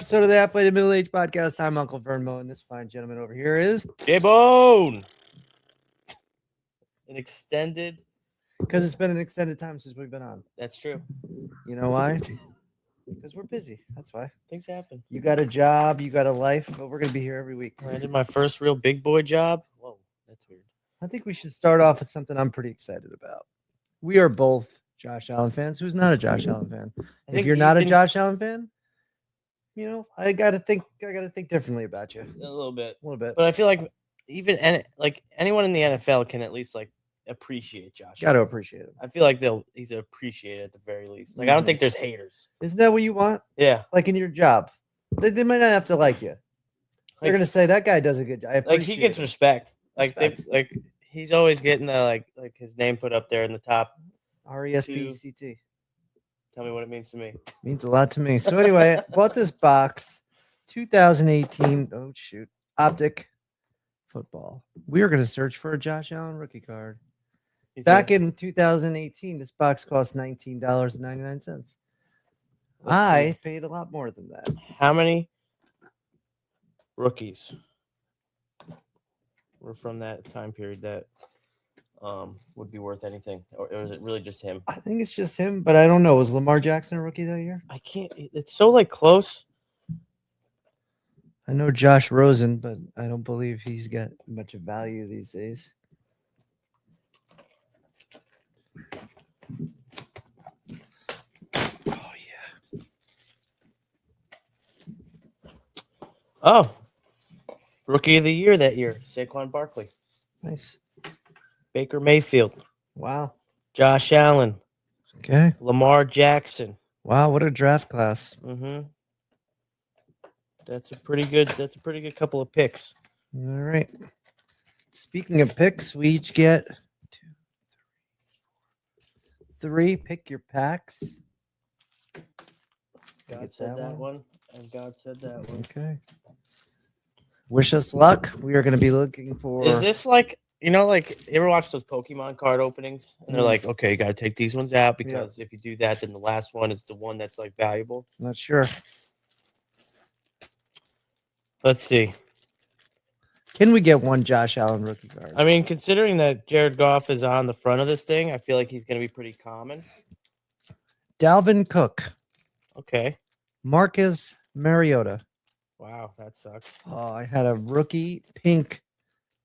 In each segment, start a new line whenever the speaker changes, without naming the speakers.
Episode of the Halfway to Middle Age podcast. I'm Uncle Vernmo, and this fine gentleman over here is
J-Bone. An extended.
because it's been an extended time since we've been on.
That's true.
You know why? Because we're busy. That's why.
Things happen.
You got a job, you got a life, but we're gonna be here every week.
I did my first real big boy job. Whoa, that's weird.
I think we should start off with something I'm pretty excited about. We are both Josh Allen fans. Who's not a Josh Allen fan? If you're not a Josh Allen fan, you know, I gotta think differently about you.
A little bit.
But
I feel like even like anyone in the NFL can at least like appreciate Josh.
Gotta appreciate him.
I feel like he's appreciated at the very least. Like I don't think there's haters.
Isn't that what you want?
Yeah.
Like in your job, they might not have to like you. They're gonna say that guy does a good job.
Like he gets respect. Like he's always getting like his name put up there in the top.
RESPCT.
Tell me what it means to me.
Means a lot to me. So anyway, I bought this box, 2018. Oh shoot, Optic Football. We are going to search for a Josh Allen rookie card. Back in 2018, this box cost $19.99. I paid a lot more than that.
How many rookies were from that time period that would be worth anything, or is it really just him?
I think it's just him, but I don't know. Was Lamar Jackson a rookie that year?
I can't. It's so like close.
I know Josh Rosen, but I don't believe he's got much of value these days. Oh yeah.
Oh, rookie of the year that year, Saquon Barkley.
Nice.
Baker Mayfield.
Wow.
Josh Allen.
Okay.
Lamar Jackson.
Wow, what a draft class.
Mm-hmm. That's a pretty good couple of picks.
All right. Speaking of picks, we each get 2, 3. Pick your packs.
God said that one, and God said that one.
Okay. Wish us luck. We are going to be looking for.
Is this like, like you ever watch those Pokemon card openings? And they're like, okay, you got to take these ones out because if you do that, then the last one is the one that's like valuable.
Not sure.
Let's see.
Can we get one Josh Allen rookie card?
I mean, considering that Jared Goff is on the front of this thing, I feel like he's going to be pretty common.
Dalvin Cook.
Okay.
Marcus Mariota.
Wow, that sucks.
Oh, I had a rookie pink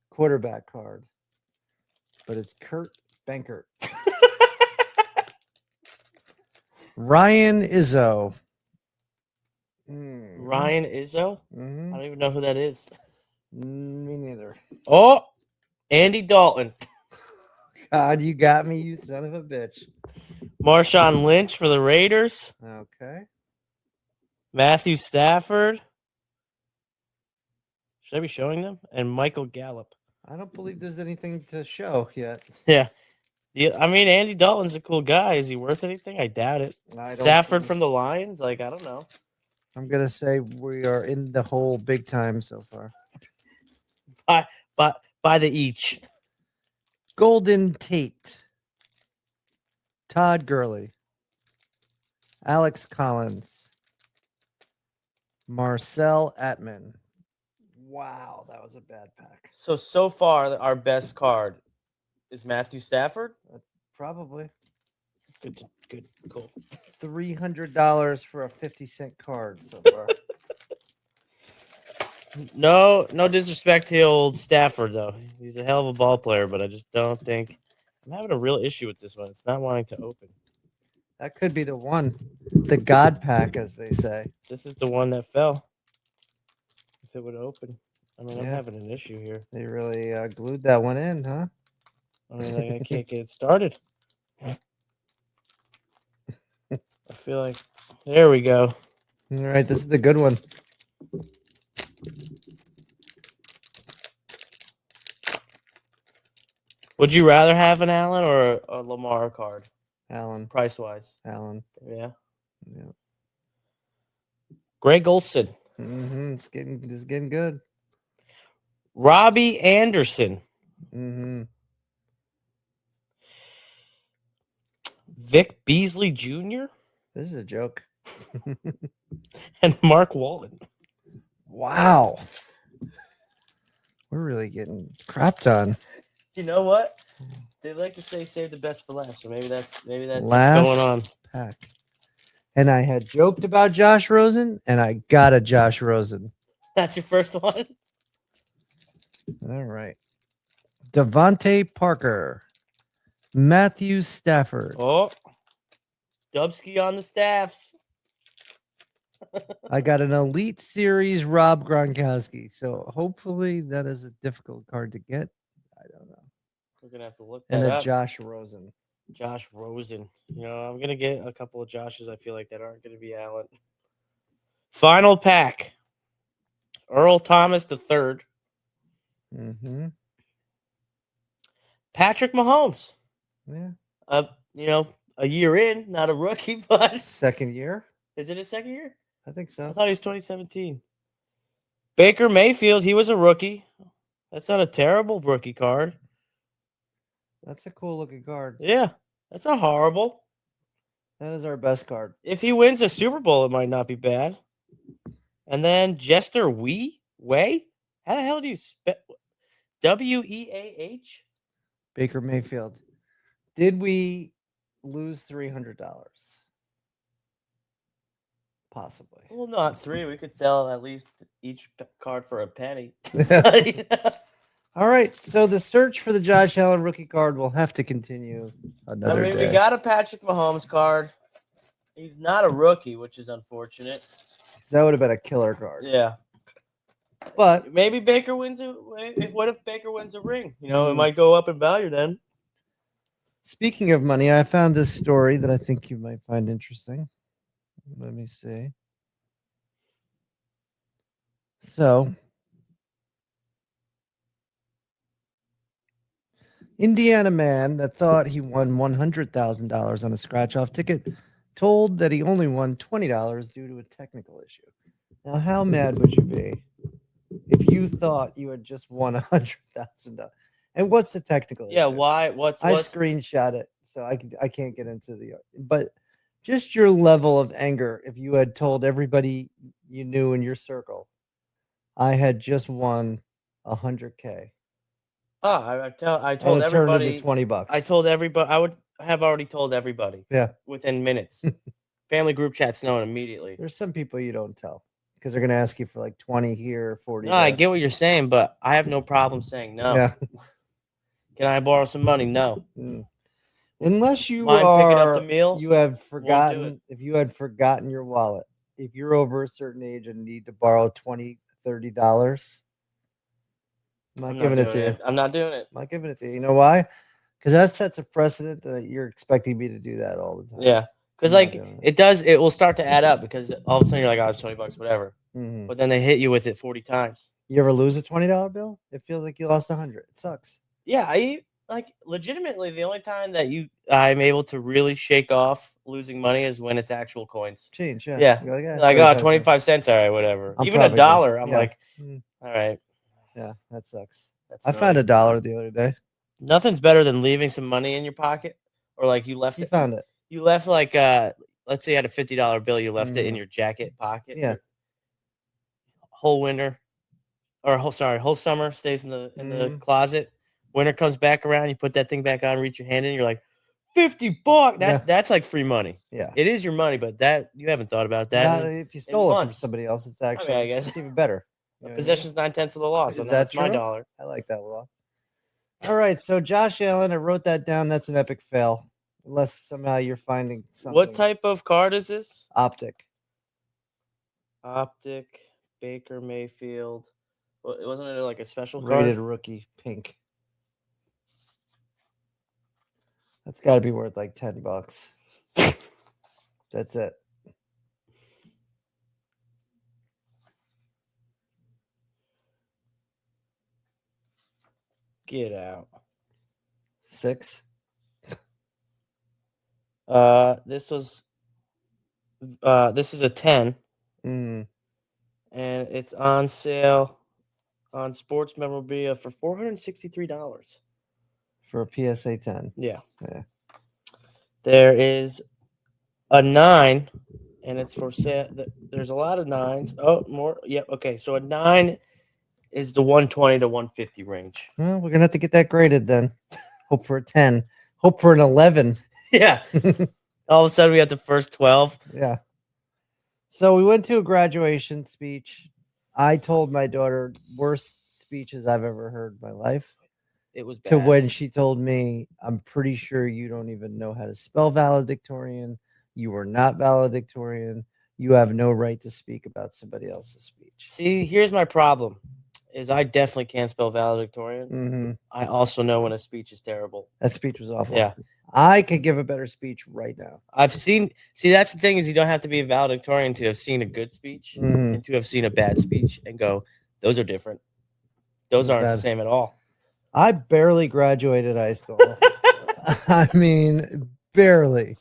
quarterback card, but it's Kurt Benkert. Ryan Izzo.
Ryan Izzo?
Mm-hmm.
I don't even know who that is.
Me neither.
Oh, Andy Dalton.
God, you got me, you son of a bitch.
Marshawn Lynch for the Raiders.
Okay.
Matthew Stafford. Should I be showing them? And Michael Gallup.
I don't believe there's anything to show yet.
Yeah. I mean, Andy Dalton's a cool guy. Is he worth anything? I doubt it. Stafford from the Lions? Like, I don't know.
I'm going to say we are in the hole big time so far.
By the each.
Golden Tate. Todd Gurley. Alex Collins. Marcel Atman. Wow, that was a bad pack.
So far, our best card is Matthew Stafford?
Probably.
Good, cool.
$300 for a 50-cent card so far.
No disrespect to old Stafford, though. He's a hell of a ball player, but I just don't think... I'm having a real issue with this one. It's not wanting to open.
That could be the one. The God pack, as they say.
This is the one that fell. If it would open. I mean, I'm having an issue here.
They really glued that one in, huh?
I mean, I can't get it started. I feel like... There we go.
All right, this is the good one.
Would you rather have an Allen or a Lamar card?
Allen.
Price-wise.
Allen.
Yeah.
Yeah.
Greg Olson.
Mm-hmm. It's getting good.
Robbie Anderson.
Mm-hmm.
Vic Beasley Jr.?
This is a joke.
and Mark Walton.
Wow. We're really getting crapped on.
You know what? They like to say save the best for last, so maybe that's what's
Last
going on.
pack. And I had joked about Josh Rosen, and I got a Josh Rosen.
That's your first one?
All right. Devontae Parker. Matthew Stafford.
Oh, Dubsky on the staffs.
I got an Elite Series Rob Gronkowski. So hopefully that is a difficult card to get. I don't know.
We're gonna have to look
And
that
a
up.
Josh Rosen.
Josh Rosen. You know, I'm gonna get a couple of Joshes. I feel like that aren't gonna be Allen. Final pack. Earl Thomas III.
Mm-hmm.
Patrick Mahomes.
Yeah.
You know, a year in, not a rookie, but
Second year?
is it his second year?
I think
I
so.
thought he was 2017. Baker Mayfield, he was a rookie. That's not a terrible rookie card.
That's a cool looking card.
Yeah, that's not horrible.
That is our best card.
If he wins a Super Bowl, it might not be bad. And then Jester Way? How the hell do you spell Weah?
Baker Mayfield. Did we lose $300? Possibly.
Well, not 3. We could sell at least each card for a penny.
All right. So the search for the Josh Allen rookie card will have to continue another day.
We got a Patrick Mahomes card. He's not a rookie, which is unfortunate.
That would have been a killer card.
Yeah.
But
maybe Baker wins what if Baker wins a ring? You know, it might go up in value then.
Speaking of money, I found this story that I think you might find interesting. Let me see. So, Indiana man that thought he won $100,000 on a scratch-off ticket told that he only won $20 due to a technical issue. Now, how mad would you be if you thought you had just won $100,000? And what's the technical issue?
Yeah, why?
I screenshot it, so I can't get into the. But just your level of anger if you had told everybody you knew in your circle, I had just won $100K.
Oh, I told everybody
$20.
I told everybody. I would have already told everybody.
Yeah,
within minutes. Family group chats known immediately.
There's some people you don't tell because they're gonna ask you for like 20 here, 40.
No, I get what you're saying, but I have no problem saying no.
Yeah.
Can I borrow some money? No.
Unless you
Mind picking up the meal?
You have forgotten. If you had forgotten your wallet, if you're over a certain age and need to borrow $20, $30, I'm not giving it to you.
I'm not doing it.
I'm not giving it to you. You know why? Because that sets a precedent that you're expecting me to do that all the time.
Yeah. Because it will start to add up because all of a sudden you're like, oh, it's $20, whatever.
Mm-hmm.
But then they hit you with it 40 times.
You ever lose a $20 bill? It feels like you lost 100. It sucks.
Yeah, legitimately the only time that I'm able to really shake off losing money is when it's actual coins.
Change, yeah.
Yeah. Like 25 cents, all right, whatever. Even $1, I'm like, all right.
Yeah, that sucks. I found $1 the other day.
Nothing's better than leaving some money in your pocket, or like you left
it. You found it.
You left like let's say you had a $50 bill, you left it in your jacket pocket.
Yeah.
Whole winter, or whole summer stays in the closet. Winter comes back around, you put that thing back on, reach your hand in, you're like, $50. That's like free money.
Yeah.
It is your money, but that you haven't thought about that.
If you stole it from somebody else, it's actually
I guess
it's even better.
Possession's 9/10 of the law, so that's my dollar.
I like that law. All right, so Josh Allen, I wrote that down. That's an epic fail, unless somehow you're finding something.
What type of card is this?
Optic.
Baker Mayfield. Wasn't it like a special
rated
card?
Rookie pink? That's got to be worth like $10. That's it.
Get out.
6.
This is a 10.
And
it's on sale on sports memorabilia for $463.
For a PSA 10.
Yeah. There is a 9 and it's for sale. There's a lot of 9s. Oh, more. Yep. Okay, so a 9 is the 120 to 150 range.
Well, we're gonna have to get that graded then. Hope for a 10. Hope for an 11.
Yeah. All of a sudden, we have the first 12.
Yeah. So we went to a graduation speech. I told my daughter worst speeches I've ever heard in my life.
It was bad.
To when she told me, I'm pretty sure you don't even know how to spell valedictorian. You are not valedictorian. You have no right to speak about somebody else's speech.
See, here's my problem. Is I definitely can't spell valedictorian.
Mm-hmm.
I also know when a speech is terrible.
That speech was awful.
Yeah.
I could give a better speech right now.
I've seen. See, that's the thing is you don't have to be a valedictorian to have seen a good speech and to have seen a bad speech and go, those are different. Those aren't the same at all.
I barely graduated high school. I mean, barely.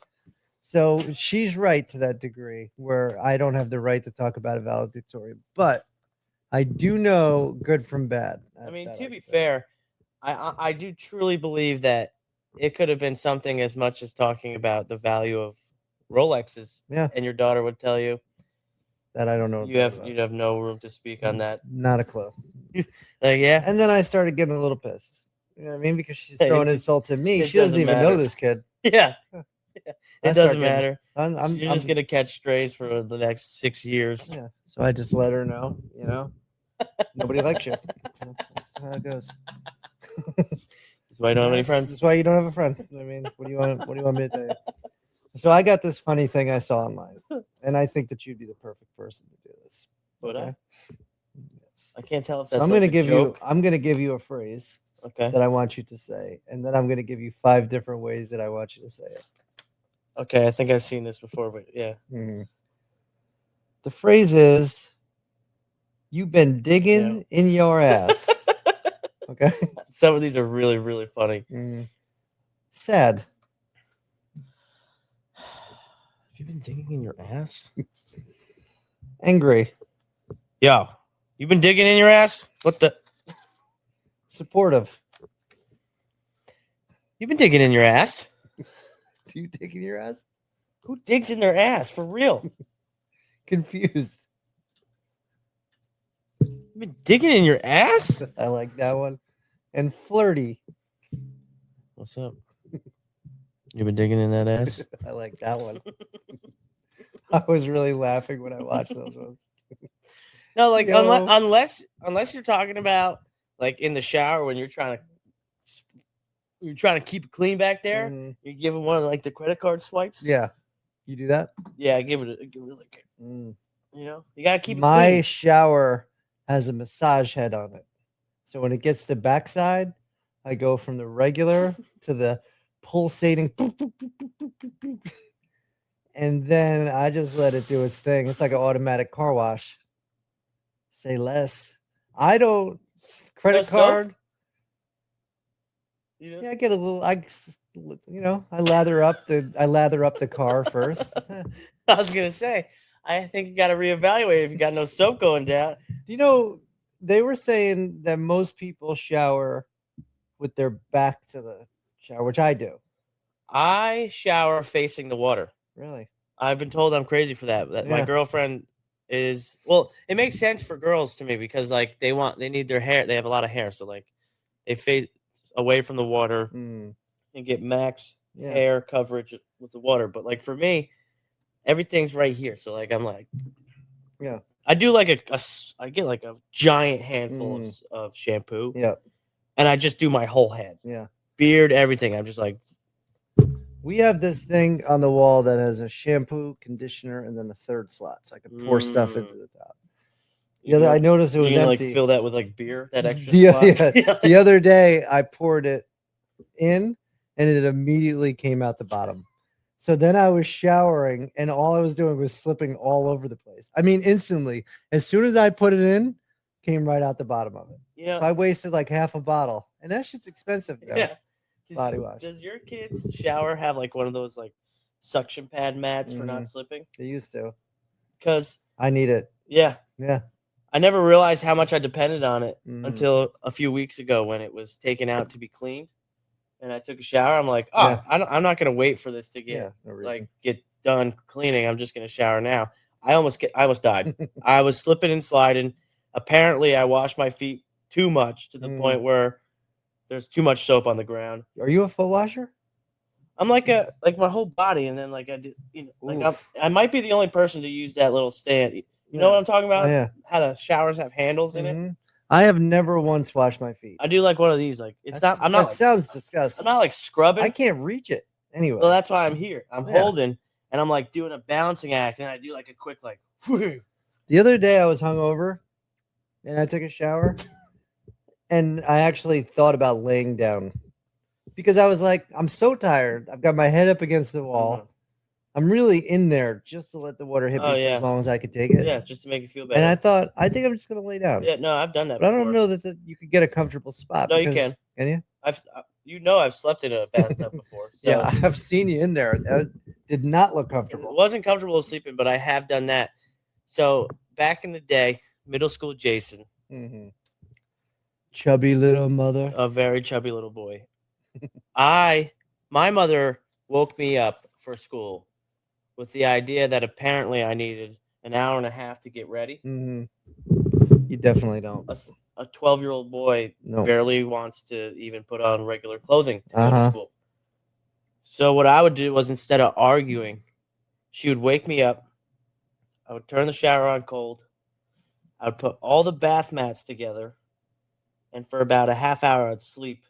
So she's right to that degree where I don't have the right to talk about a valedictorian, but I do know good from bad.
I mean, to be fair, I do truly believe that it could have been something as much as talking about the value of Rolexes.
Yeah.
And your daughter would tell you
that I don't know.
You'd have no room to speak on that.
Not a clue.
Like, yeah.
And then I started getting a little pissed. You know what I mean? Because she's throwing insults at me. She doesn't even know this kid.
Yeah. It doesn't matter.
You're
just going to catch strays for the next 6 years.
Yeah. So I just let her know, you know, nobody likes you. That's how it goes.
That's why you don't have any friends.
That's why you don't have a friend. I mean, what do you want me to tell you? So I got this funny thing I saw online, and I think that you'd be the perfect person to do this.
Would
okay?
I? Yes. I can't tell if that's
so I'm
like
going to
a joke.
I'm going to give you a phrase that I want you to say, and then I'm going to give you 5 different ways that I want you to say it.
Okay, I think I've seen this before, but yeah.
Mm-hmm. The phrase is, "You've been digging in your ass." Okay.
Some of these are really, really funny.
Sad.
Have you been digging in your ass?
Angry.
Yo, you been digging in your ass? What the?
Supportive.
You've been digging in your ass?
Do you dig in your ass?
Who digs in their ass? For real?
Confused.
You've been digging in your ass?
I like that one. And flirty.
What's up? You've been digging in that ass?
I like that one. I was really laughing when I watched those ones.
No, like unless you're talking about like in the shower when you're trying to keep it clean back there, you give them one of like the credit card swipes.
Yeah, you do that.
Yeah, give it like, you know, you gotta keep it
My
clean.
shower has a massage head on it, so when it gets to the backside, I go from the regular to the pulsating, and then I just let it do its thing. It's like an automatic car wash. Say less. I don't credit card. Yeah, I get a little. I lather up the car first.
I was gonna say, I think you got to reevaluate if you got no soap going down.
You know, they were saying that most people shower with their back to the shower, which I do.
I shower facing the water.
Really?
I've been told I'm crazy for that. My girlfriend is, well, it makes sense for girls to me because like they need their hair. They have a lot of hair, so like they face away from the water and get max hair coverage with the water. But like for me, everything's right here. So like I'm like, I do like I get like a giant handful of shampoo.
Yeah.
And I just do my whole head.
Yeah.
Beard, everything. I'm just like.
We have this thing on the wall that has a shampoo, conditioner, and then a third slot, so I can pour stuff into the top. I noticed it was empty.
Like fill that with like beer, that extra
slot. The other day, I poured it in, and it immediately came out the bottom. So then I was showering, and all I was doing was slipping all over the place. I mean, instantly. As soon as I put it in, came right out the bottom of it.
Yeah.
So I wasted like half a bottle, and that shit's expensive. Though.
Yeah.
Body wash.
Does your kids' shower have like one of those like suction pad mats for not slipping?
They used to.
Because
I need it.
Yeah.
Yeah.
I never realized how much I depended on it until a few weeks ago when it was taken out to be cleaned. And I took a shower. I'm like, I'm not gonna wait for this to get done cleaning. I'm just gonna shower now. I almost died. I was slipping and sliding. Apparently, I washed my feet too much to the point where there's too much soap on the ground.
Are you a foot washer?
I'm like my whole body, and then like I did, I might be the only person to use that little stand. You know what I'm talking about?
Oh, yeah.
How the showers have handles in it.
I have never once washed my feet.
I do like one of these. Like it's not. I'm not.
That sounds disgusting.
I'm not like scrubbing.
I can't reach it anyway.
Well, that's why I'm here. I'm holding, and I'm like doing a balancing act, and I do like a quick like.
The other day I was hungover, and I took a shower, and I actually thought about laying down because I was like, I'm so tired. I've got my head up against the wall. I'm really in there just to let the water hit me for as long as I could take it.
Yeah, just to make you feel better.
And I thought, I think I'm just gonna lay down.
Yeah, no, I've done that.
But I don't know that you could get a comfortable spot.
No, you can.
Can you?
I've slept in a bathtub before. So.
Yeah, I've seen you in there. That did not look comfortable.
It wasn't comfortable sleeping, but I have done that. So back in the day, middle school Jason,
chubby little mother,
a very chubby little boy. My mother woke me up for school with the idea that apparently I needed an hour and a half to get ready.
You definitely don't.
A 12-year-old boy barely wants to even put on regular clothing to go to school. So what I would do was, instead of arguing, she would wake me up. I would turn the shower on cold. I would put all the bath mats together. And for about a half hour, I'd sleep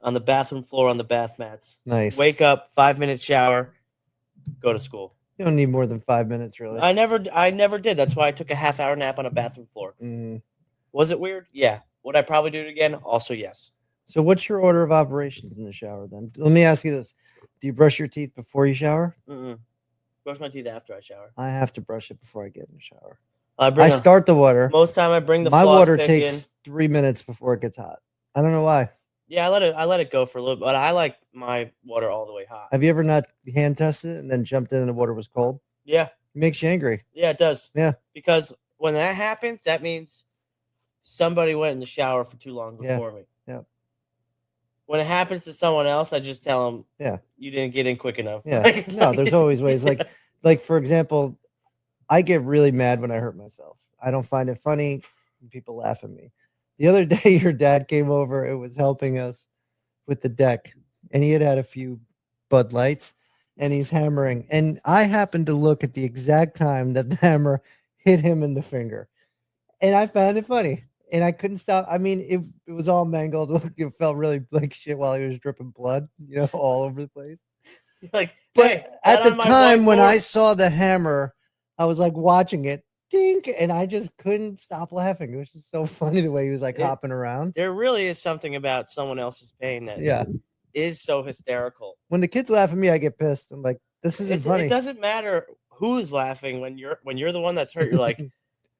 on the bathroom floor on the bath mats.
Nice.
Wake up, 5-minute shower, go to school.
You don't need more than 5 minutes, really.
I never did. That's why I took a half-hour nap on a bathroom floor. Was it weird? Yeah. Would I probably do it again? Also, yes.
So what's your order of operations in the shower, then? Let me ask you this. Do you brush your teeth before you shower?
Brush my teeth after I shower.
I have to brush it before I get in the shower.
I
start the water.
Most time I bring the
my
floss
water
pick
takes
in.
3 minutes before it gets hot. I don't know why.
Yeah, I let it go for a little bit, but I like my water all the way hot.
Have you ever not hand tested it and then jumped in and the water was cold?
Yeah.
It makes you angry.
Yeah, it does.
Yeah.
Because when that happens, that means somebody went in the shower for too long before me.
Yeah.
When it happens to someone else, I just tell them,
yeah,
you didn't get in quick enough.
Yeah. No, there's always ways. Like for example, I get really mad when I hurt myself. I don't find it funny. People laugh at me. The other day, your dad came over. It was helping us with the deck, and he had a few Bud Lights, and he's hammering. And I happened to look at the exact time that the hammer hit him in the finger, and I found it funny, and I couldn't stop. I mean, it was all mangled. It felt really like shit while he was dripping blood, all over the place.
But
hey, at the time when I saw the hammer, I was like watching it. Dink, and I just couldn't stop laughing. It was just so funny the way he was like hopping around.
There really is something about someone else's pain that is so hysterical.
When the kids laugh at me, I get pissed. I'm like, this isn't funny.
It doesn't matter who is laughing when you're the one that's hurt. You're like,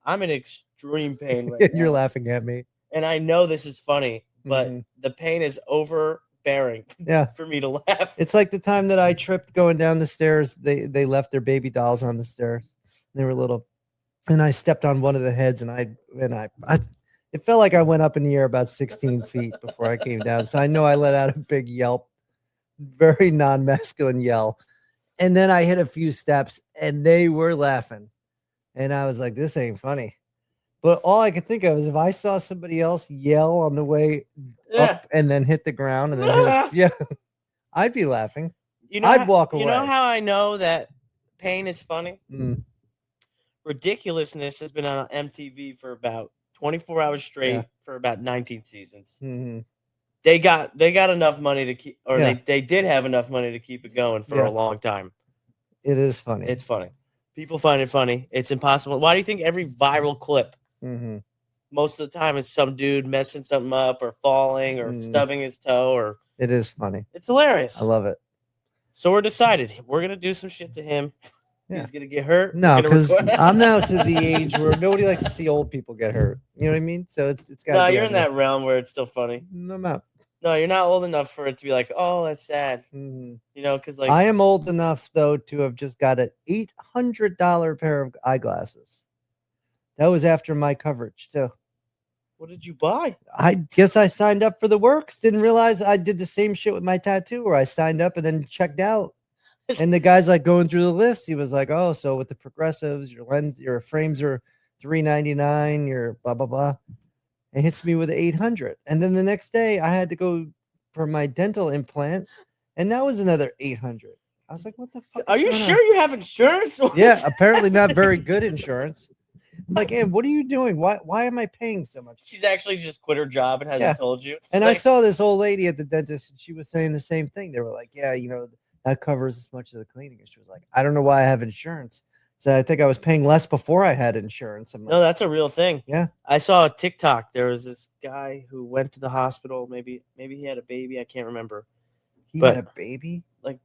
I'm in extreme pain right now.
You're laughing at me.
And I know this is funny, but the pain is overbearing for me to laugh.
It's like the time that I tripped going down the stairs. They left their baby dolls on the stairs. They were little. And I stepped on one of the heads, and I it felt like I went up in the air about 16 feet before I came down. So I know I let out a big yelp, very non-masculine yell. And then I hit a few steps, and they were laughing. And I was like, this ain't funny. But all I could think of is if I saw somebody else yell on the way up and then hit the ground, and then I'd be laughing. I'd walk away.
You know how I know that pain is funny? Ridiculousness has been on MTV for about 24 hours straight for about 19 seasons. They got enough money to keep, or they did have enough money to keep it going for a long time.
It is funny.
It's funny. People find it funny. It's impossible. Why do you think every viral clip most of the time is some dude messing something up or falling or stubbing his toe? Or
it is funny.
It's hilarious.
I love it.
So we're decided we're gonna do some shit to him. He's gonna get hurt.
No, because I'm now to the age where nobody likes to see old people get hurt. You know what I mean? So it's got.
No, you're in that realm where it's still funny.
No, I'm not.
No, you're not old enough for it to be like, oh, that's sad. Because like
I am old enough though to have just got an $800 pair of eyeglasses. That was after my coverage too.
What did you buy?
I guess I signed up for the works. Didn't realize I did the same shit with my tattoo, where I signed up and then checked out. And the guy's like going through the list. He was like, "Oh, so with the progressives, your frames are $399. Your blah blah blah." And hits me with 800. And then the next day, I had to go for my dental implant, and that was another 800. I was like, "What the fuck?"
Are you sure you have insurance?
Yeah, apparently not very good insurance. I'm like, "Hey, what are you doing? Why am I paying so much?"
She's actually just quit her job and hasn't told you.
And
She's
I saw this old lady at the dentist, and she was saying the same thing. They were like, "Yeah, that covers as much of the cleaning." And she was like, "I don't know why I have insurance." So I think I was paying less before I had insurance.
No, that's a real thing.
Yeah.
I saw a TikTok. There was this guy who went to the hospital. Maybe he had a baby. I can't remember.
He had a baby?
Like,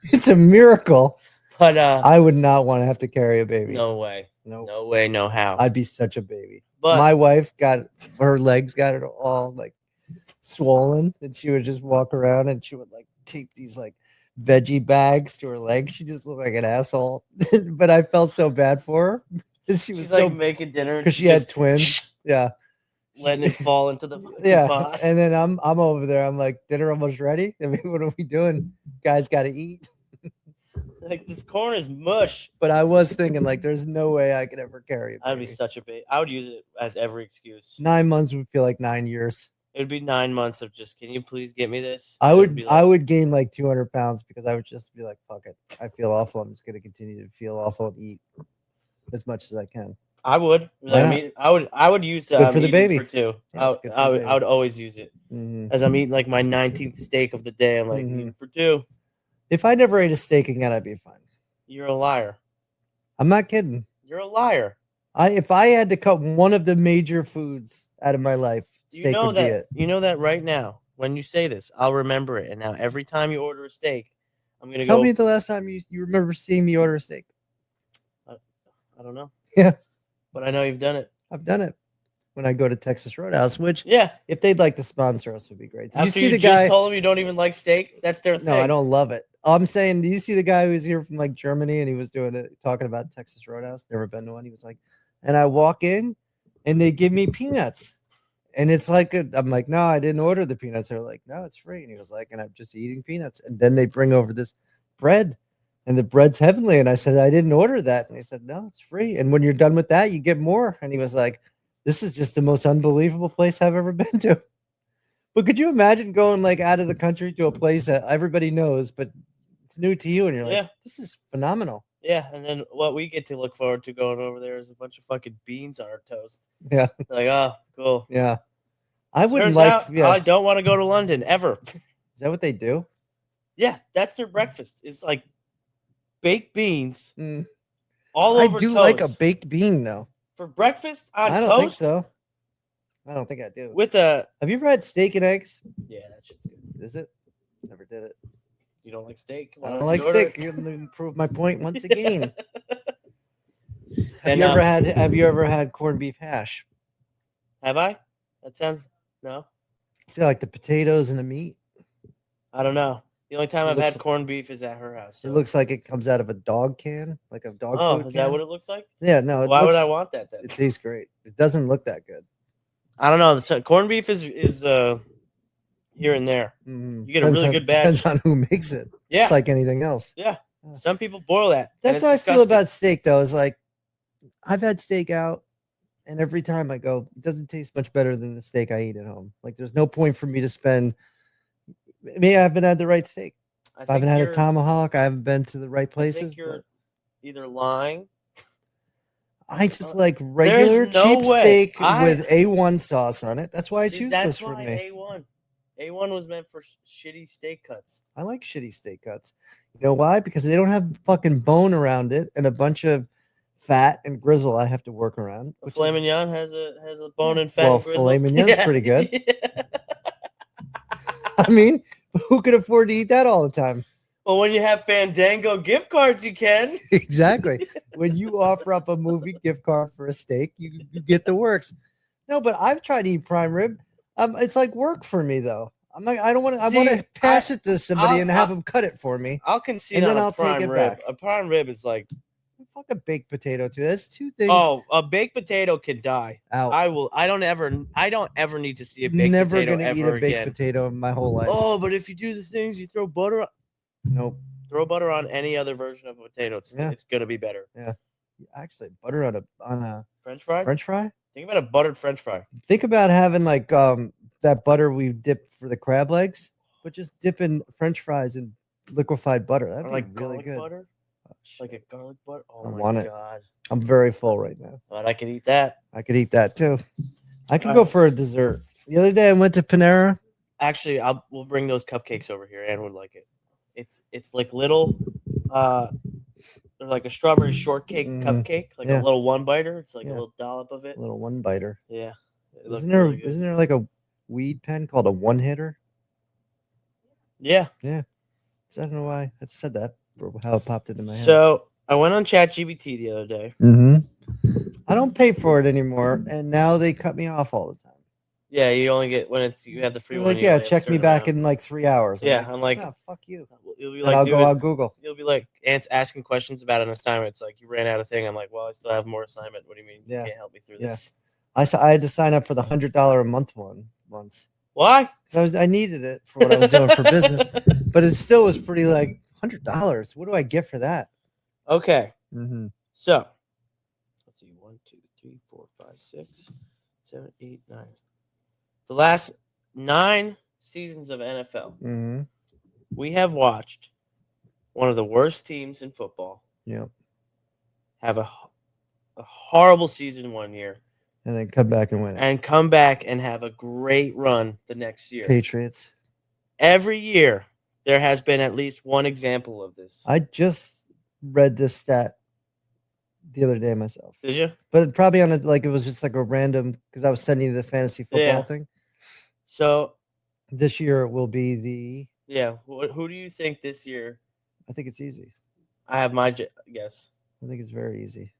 it's a miracle.
But
I would not want to have to carry a baby.
No way.
Nope.
No way, no how.
I'd be such a baby.
But
my wife her legs got it all like swollen, and she would just walk around and she would like tape these like veggie bags to her legs. She just looked like an asshole. But I felt so bad for her. She's
like making dinner
because she had twins. Yeah.
Letting it fall into the
pot. And then I'm over there. I'm like, dinner almost ready. I mean, what are we doing? Guys got to eat.
Like, this corn is mush.
But I was thinking, like, there's no way I could ever carry it.
I'd be such a baby. I would use it as every excuse.
9 months would feel like 9 years.
It would be 9 months of just, can you please get me this?
I would gain like 200 pounds because I would just be like, fuck it. I feel awful. I'm just going to continue to feel awful and eat as much as I can.
I would. I would use
good for the baby
for two. Yeah, I would always use it as I'm eating like my 19th steak of the day. I'm like, eating for two.
If I never ate a steak again, I'd be fine.
You're a liar.
I'm not kidding.
You're a liar.
If I had to cut one of the major foods out of my life, steak would be it.
You know that right now. When you say this, I'll remember it. And now every time you order a steak, I'm gonna
tell me the last time you remember seeing me order a steak.
I don't know.
Yeah,
but I know you've done it.
I've done it when I go to Texas Roadhouse. Which if they'd like to sponsor us, would be great.
Did you see the guy? Just told him you don't even like steak. That's their thing.
No, I don't love it. I'm saying, do you see the guy who was here from like Germany and he was talking about Texas Roadhouse? Never been to one. He was like, and I walk in and they give me peanuts. And it's like, I'm like, no, I didn't order the peanuts. They're like, no, it's free. And he was like, and I'm just eating peanuts. And then they bring over this bread and the bread's heavenly. And I said, I didn't order that. And they said, no, it's free. And when you're done with that, you get more. And he was like, this is just the most unbelievable place I've ever been to. But could you imagine going like out of the country to a place that everybody knows, but it's new to you? And you're like, this is phenomenal.
Yeah. And then what we get to look forward to going over there is a bunch of fucking beans on our toast.
Yeah.
Like, oh, cool.
Yeah. I wouldn't like.
I don't want to go to London ever.
Is that what they do?
Yeah, that's their breakfast. It's like baked beans all over.
I do
toast.
like a baked bean though.
For breakfast on
I don't
toast?
think so. I don't think I do.
Have
you ever had steak and eggs?
Yeah, that shit's good.
Is it? Never did it.
You don't like steak?
I don't like steak. You're gonna prove my point once again. Have you ever had corned beef hash?
Have I? That sounds no.
It's got like the potatoes and the meat.
I don't know. The only time I've had corned beef is at her house.
So. It looks like it comes out of a dog can, like a dog food can.
Is that what it looks like?
Yeah, no.
Why would I want that then?
It tastes great. It doesn't look that good.
I don't know. The corned beef is here and there. You get a really good batch.
Depends on who makes it.
Yeah,
it's like anything else.
Yeah, some people boil that.
That's how I feel about steak, though. Is like I've had steak out, and every time I go, it doesn't taste much better than the steak I eat at home. Like there's no point for me to spend. Maybe I haven't had the right steak. I haven't had a tomahawk. I haven't been to the right places.
I think you're either lying.
I just like regular cheap steak with A1 sauce on it. That's why I choose this for me.
A1 was meant for shitty steak cuts.
I like shitty steak cuts. You know why? Because they don't have fucking bone around it and a bunch of fat and grizzle I have to work around.
Filet mignon has a bone and fat and grizzle.
Filet mignon's pretty good. I mean, who could afford to eat that all the time?
Well, when you have Fandango gift cards, you can.
Exactly. When you offer up a movie gift card for a steak, you get the works. No, but I've tried to eat prime rib. It's like work for me, though. I'm like, I don't want to. I want to pass it to somebody and have them cut it for me.
I'll concede, and then I'll take it back. A prime rib is like
fuck a baked potato too. That's two things.
Oh, a baked potato can die.
Out.
I don't ever need to see a baked
Never
potato
gonna eat a baked potato in my whole life.
Oh, but if you do the things, you throw butter on.
Nope.
Throw butter on any other version of a potato. It's gonna be better.
Yeah. Actually, butter on a
French fry.
French fry.
Think about a buttered French fry.
Think about having like that butter we dip for the crab legs, but just dipping French fries in liquefied butter. That'd
Or
be
like
really
garlic
good.
butter.
Oh,
Like a
shit.
garlic butter. Oh
I
my
want it.
god.
I'm very full right now.
But I could eat that.
I could eat that too. I could go for a dessert. The other day I went to Panera.
Actually, we'll bring those cupcakes over here. Anne would like it. It's like little, they're like a strawberry shortcake cupcake, like a little one biter. It's like a little dollop of it.
A little one biter.
Yeah.
Isn't there like a weed pen called a one hitter?
Yeah.
Yeah. So I don't know why I said that or how it popped into my head.
So I went on ChatGPT the other day.
I don't pay for it anymore, and now they cut me off all the time.
Yeah, you only get when you have the free one.
Like, yeah, check me back in like 3 hours.
I'm like,
oh, fuck you.
You'll be
And
like,
I'll go on Google.
You'll be like asking questions about an assignment. It's like you ran out of thing. I'm like, well, I still have more assignment. What do you mean? You can't help me through this?
I had to sign up for the $100 a month one once.
Why?
Because I needed it for what I was doing for business, but it still was pretty like $100. What do I get for that?
Okay. So let's see, 1, 2, 3, 4, 5, 6, 7, 8, 9. The last 9 seasons of NFL, we have watched one of the worst teams in football.
Yep.
Have a horrible season one year.
And then come back and win it.
And come back and have a great run the next year.
Patriots.
Every year, there has been at least one example of this.
I just read this stat the other day myself.
Did you?
But probably on it was just like a random, because I was sending you the fantasy football thing.
So
this year will be the.
Yeah. Who do you think this year?
I think it's easy.
I have my guess.
I think it's very easy.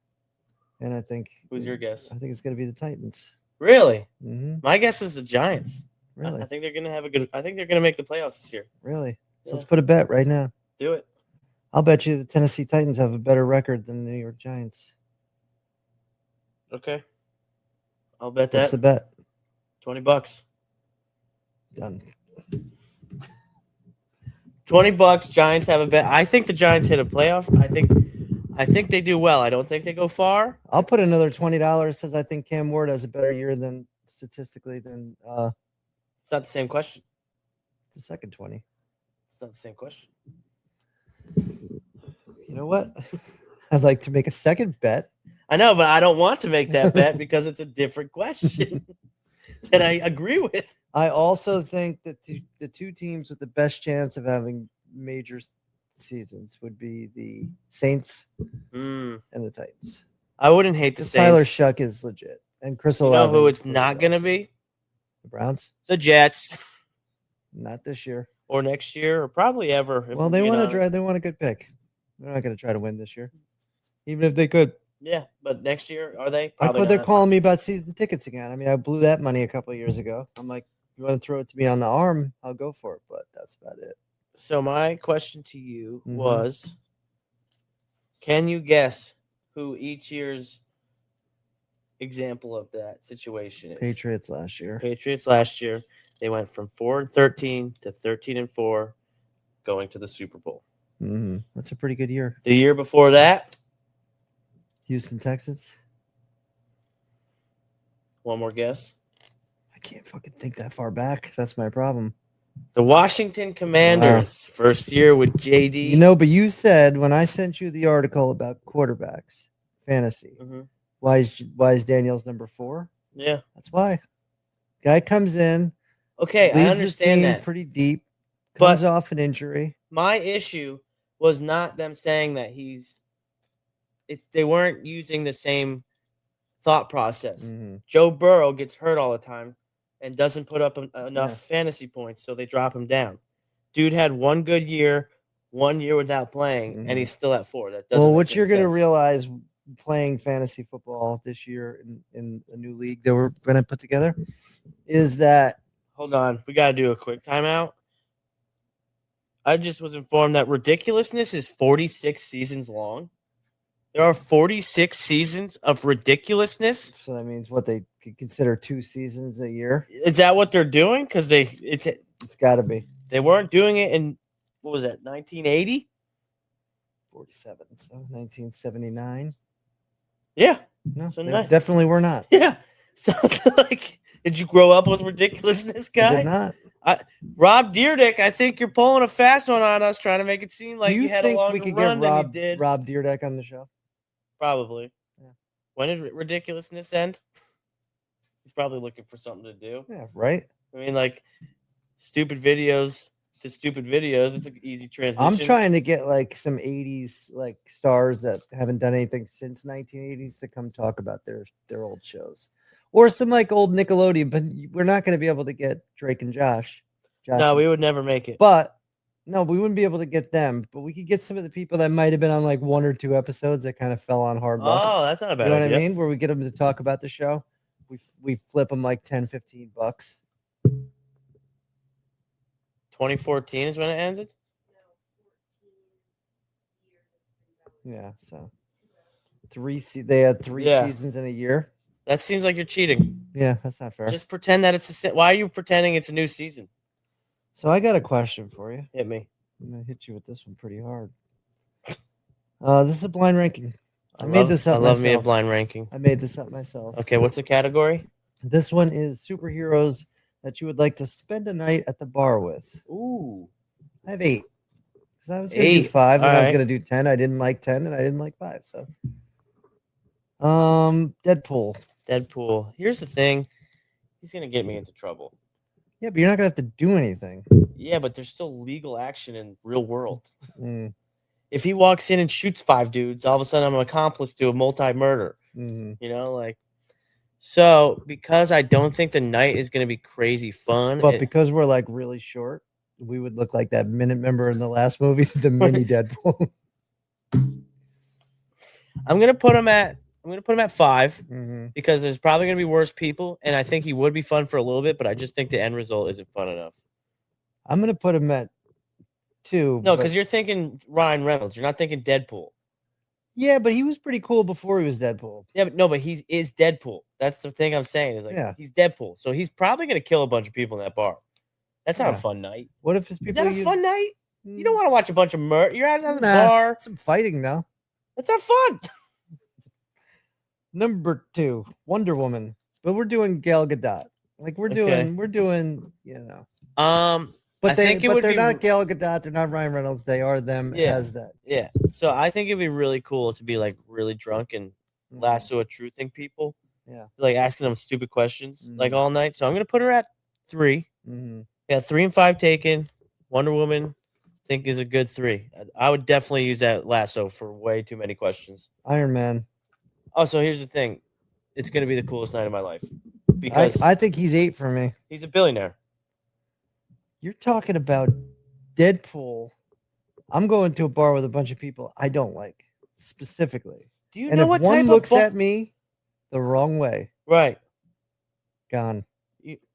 And I think.
Who's your guess?
I think it's going to be the Titans.
Really? My guess is the Giants.
Really?
I think they're going to have a good. I think they're going to make the playoffs this year.
Really? So let's put a bet right now.
Do it.
I'll bet you the Tennessee Titans have a better record than the New York Giants.
Okay. I'll bet that.
What's the bet?
$20.
Done.
$20. Giants have a bet. I think the Giants hit a playoff. I think they do well. I don't think they go far.
I'll put another $20. Says I think Cam Ward has a better year than statistically than.
It's not the same question.
The second 20.
It's not the same question.
You know what? I'd like to make a second bet.
I know, but I don't want to make that bet because it's a different question that I agree with.
I also think that the two teams with the best chance of having major seasons would be the Saints and the Titans.
I wouldn't hate the Saints.
Tyler Shuck is legit. And Chris Olave.
You know who it's not going to be?
The Browns?
The Jets.
Not this year.
Or next year, or probably ever.
Well, they want a good pick. They're not going to try to win this year. Even if they could.
Yeah, but next year, are they?
They're calling me about season tickets again. I mean, I blew that money a couple of years ago. I'm like, you want to throw it to me on the arm? I'll go for it, but that's about it.
So my question to you was, can you guess who each year's example of that situation is?
Patriots last year.
They went from 4-13 to 13-4, going to the Super Bowl.
That's a pretty good year.
The year before that,
Houston Texans.
One more guess.
I can't fucking think that far back. That's my problem.
The Washington Commanders, first year with JD.
You know, but you said when I sent you the article about quarterbacks, fantasy, why is Daniels number 4?
Yeah.
That's why. Guy comes in.
Okay, I understand that.
Pretty deep. Comes off an injury.
My issue was not them saying that they weren't using the same thought process. Joe Burrow gets hurt all the time and doesn't put up enough fantasy points, so they drop him down. Dude had one good year, 1 year without playing, and he's still at 4. That doesn't. Well,
what you're going to realize playing fantasy football this year in a new league that we're going to put together is that.
Hold on, we got to do a quick timeout. I just was informed that ridiculousness is 46 seasons long. There are 46 seasons of ridiculousness.
So that means what they could consider 2 seasons a year.
Is that what they're doing? Because it's
got to be.
They weren't doing it in, what was that, 1980?
47. So 1979.
Yeah.
No,
So
they
nice.
definitely were not.
Yeah. So like, did you grow up with ridiculousness,
I
guy?
did not.
Rob Deerdick, I think you're pulling a fast one on us, trying to make it seem like
Do you
you had a
think
longer
we could
run
get
than you
Rob
did.
Deerdeck on the show?
Probably.
Yeah.
When did ridiculousness end? He's probably looking for something to do.
Yeah, right.
I mean, like stupid videos to stupid videos. It's an easy transition.
I'm trying to get like some 80s like stars that haven't done anything since 1980s to come talk about their old shows, or some like old Nickelodeon. But we're not going to be able to get Drake and Josh.
No, we would never make it.
But no, we wouldn't be able to get them. But we could get some of the people that might have been on like 1 or 2 episodes that kind of fell on hard luck.
Oh, that's not a bad
You know
idea.
what I mean? Where we get them to talk about the show. We flip them like 10, 15 bucks.
2014 is when it ended?
Yeah, so they had 3 seasons in a year.
That seems like you're cheating.
Yeah, that's not fair.
Just pretend that it's why are you pretending it's a new season?
So I got a question for you.
Hit me.
I'm gonna hit you with this one pretty hard. This is a blind ranking. I
love
myself.
me a blind ranking.
I made this up myself.
Okay, what's the category?
This one is superheroes that you would like to spend a night at the bar with.
Ooh.
I have 8. Because I was going to do 5, and I was going to do 10. I didn't like 10, and I didn't like 5. So, Deadpool.
Here's the thing. He's going to get me into trouble.
Yeah, but you're not going to have to do anything.
Yeah, but there's still legal action in real world.
Mm.
If he walks in and shoots 5 dudes, all of a sudden I'm an accomplice to a multi-murder.
Mm-hmm.
You know, like. So, because I don't think the night is going to be crazy fun.
But because we're like really short, we would look like that minute member in the last movie, the mini Deadpool.
I'm gonna put him at 5
mm-hmm.
because there's probably gonna be worse people, and I think he would be fun for a little bit, but I just think the end result isn't fun enough.
I'm gonna put him at 2.
No, because you're thinking Ryan Reynolds. You're not thinking Deadpool.
Yeah, but he was pretty cool before he was Deadpool.
Yeah, but he is Deadpool. That's the thing I'm saying. Is like he's Deadpool, so he's probably gonna kill a bunch of people in that bar. That's not a fun night.
What if it's people?
Is that a fun night? You don't want to watch a bunch of murder. You're out on the bar.
Some fighting though.
That's not fun.
Number 2, Wonder Woman. But we're doing Gal Gadot. Like we're doing, you know. But they're not Gal Gadot. They're not Ryan Reynolds. They are them as that.
Yeah. So I think it'd be really cool to be like really drunk and lasso a truthing people.
Yeah.
Like asking them stupid questions like all night. So I'm gonna put her at 3.
Mm-hmm.
Yeah, 3 and 5 taken. Wonder Woman, I think is a good 3. I would definitely use that lasso for way too many questions.
Iron Man.
Oh, so here's the thing. It's gonna be the coolest night of my life. Because
I think he's 8 for me.
He's a billionaire.
You're talking about Deadpool. I'm going to a bar with a bunch of people I don't like specifically.
Do you know what type of
one looks at me the wrong way?
Right.
Gone.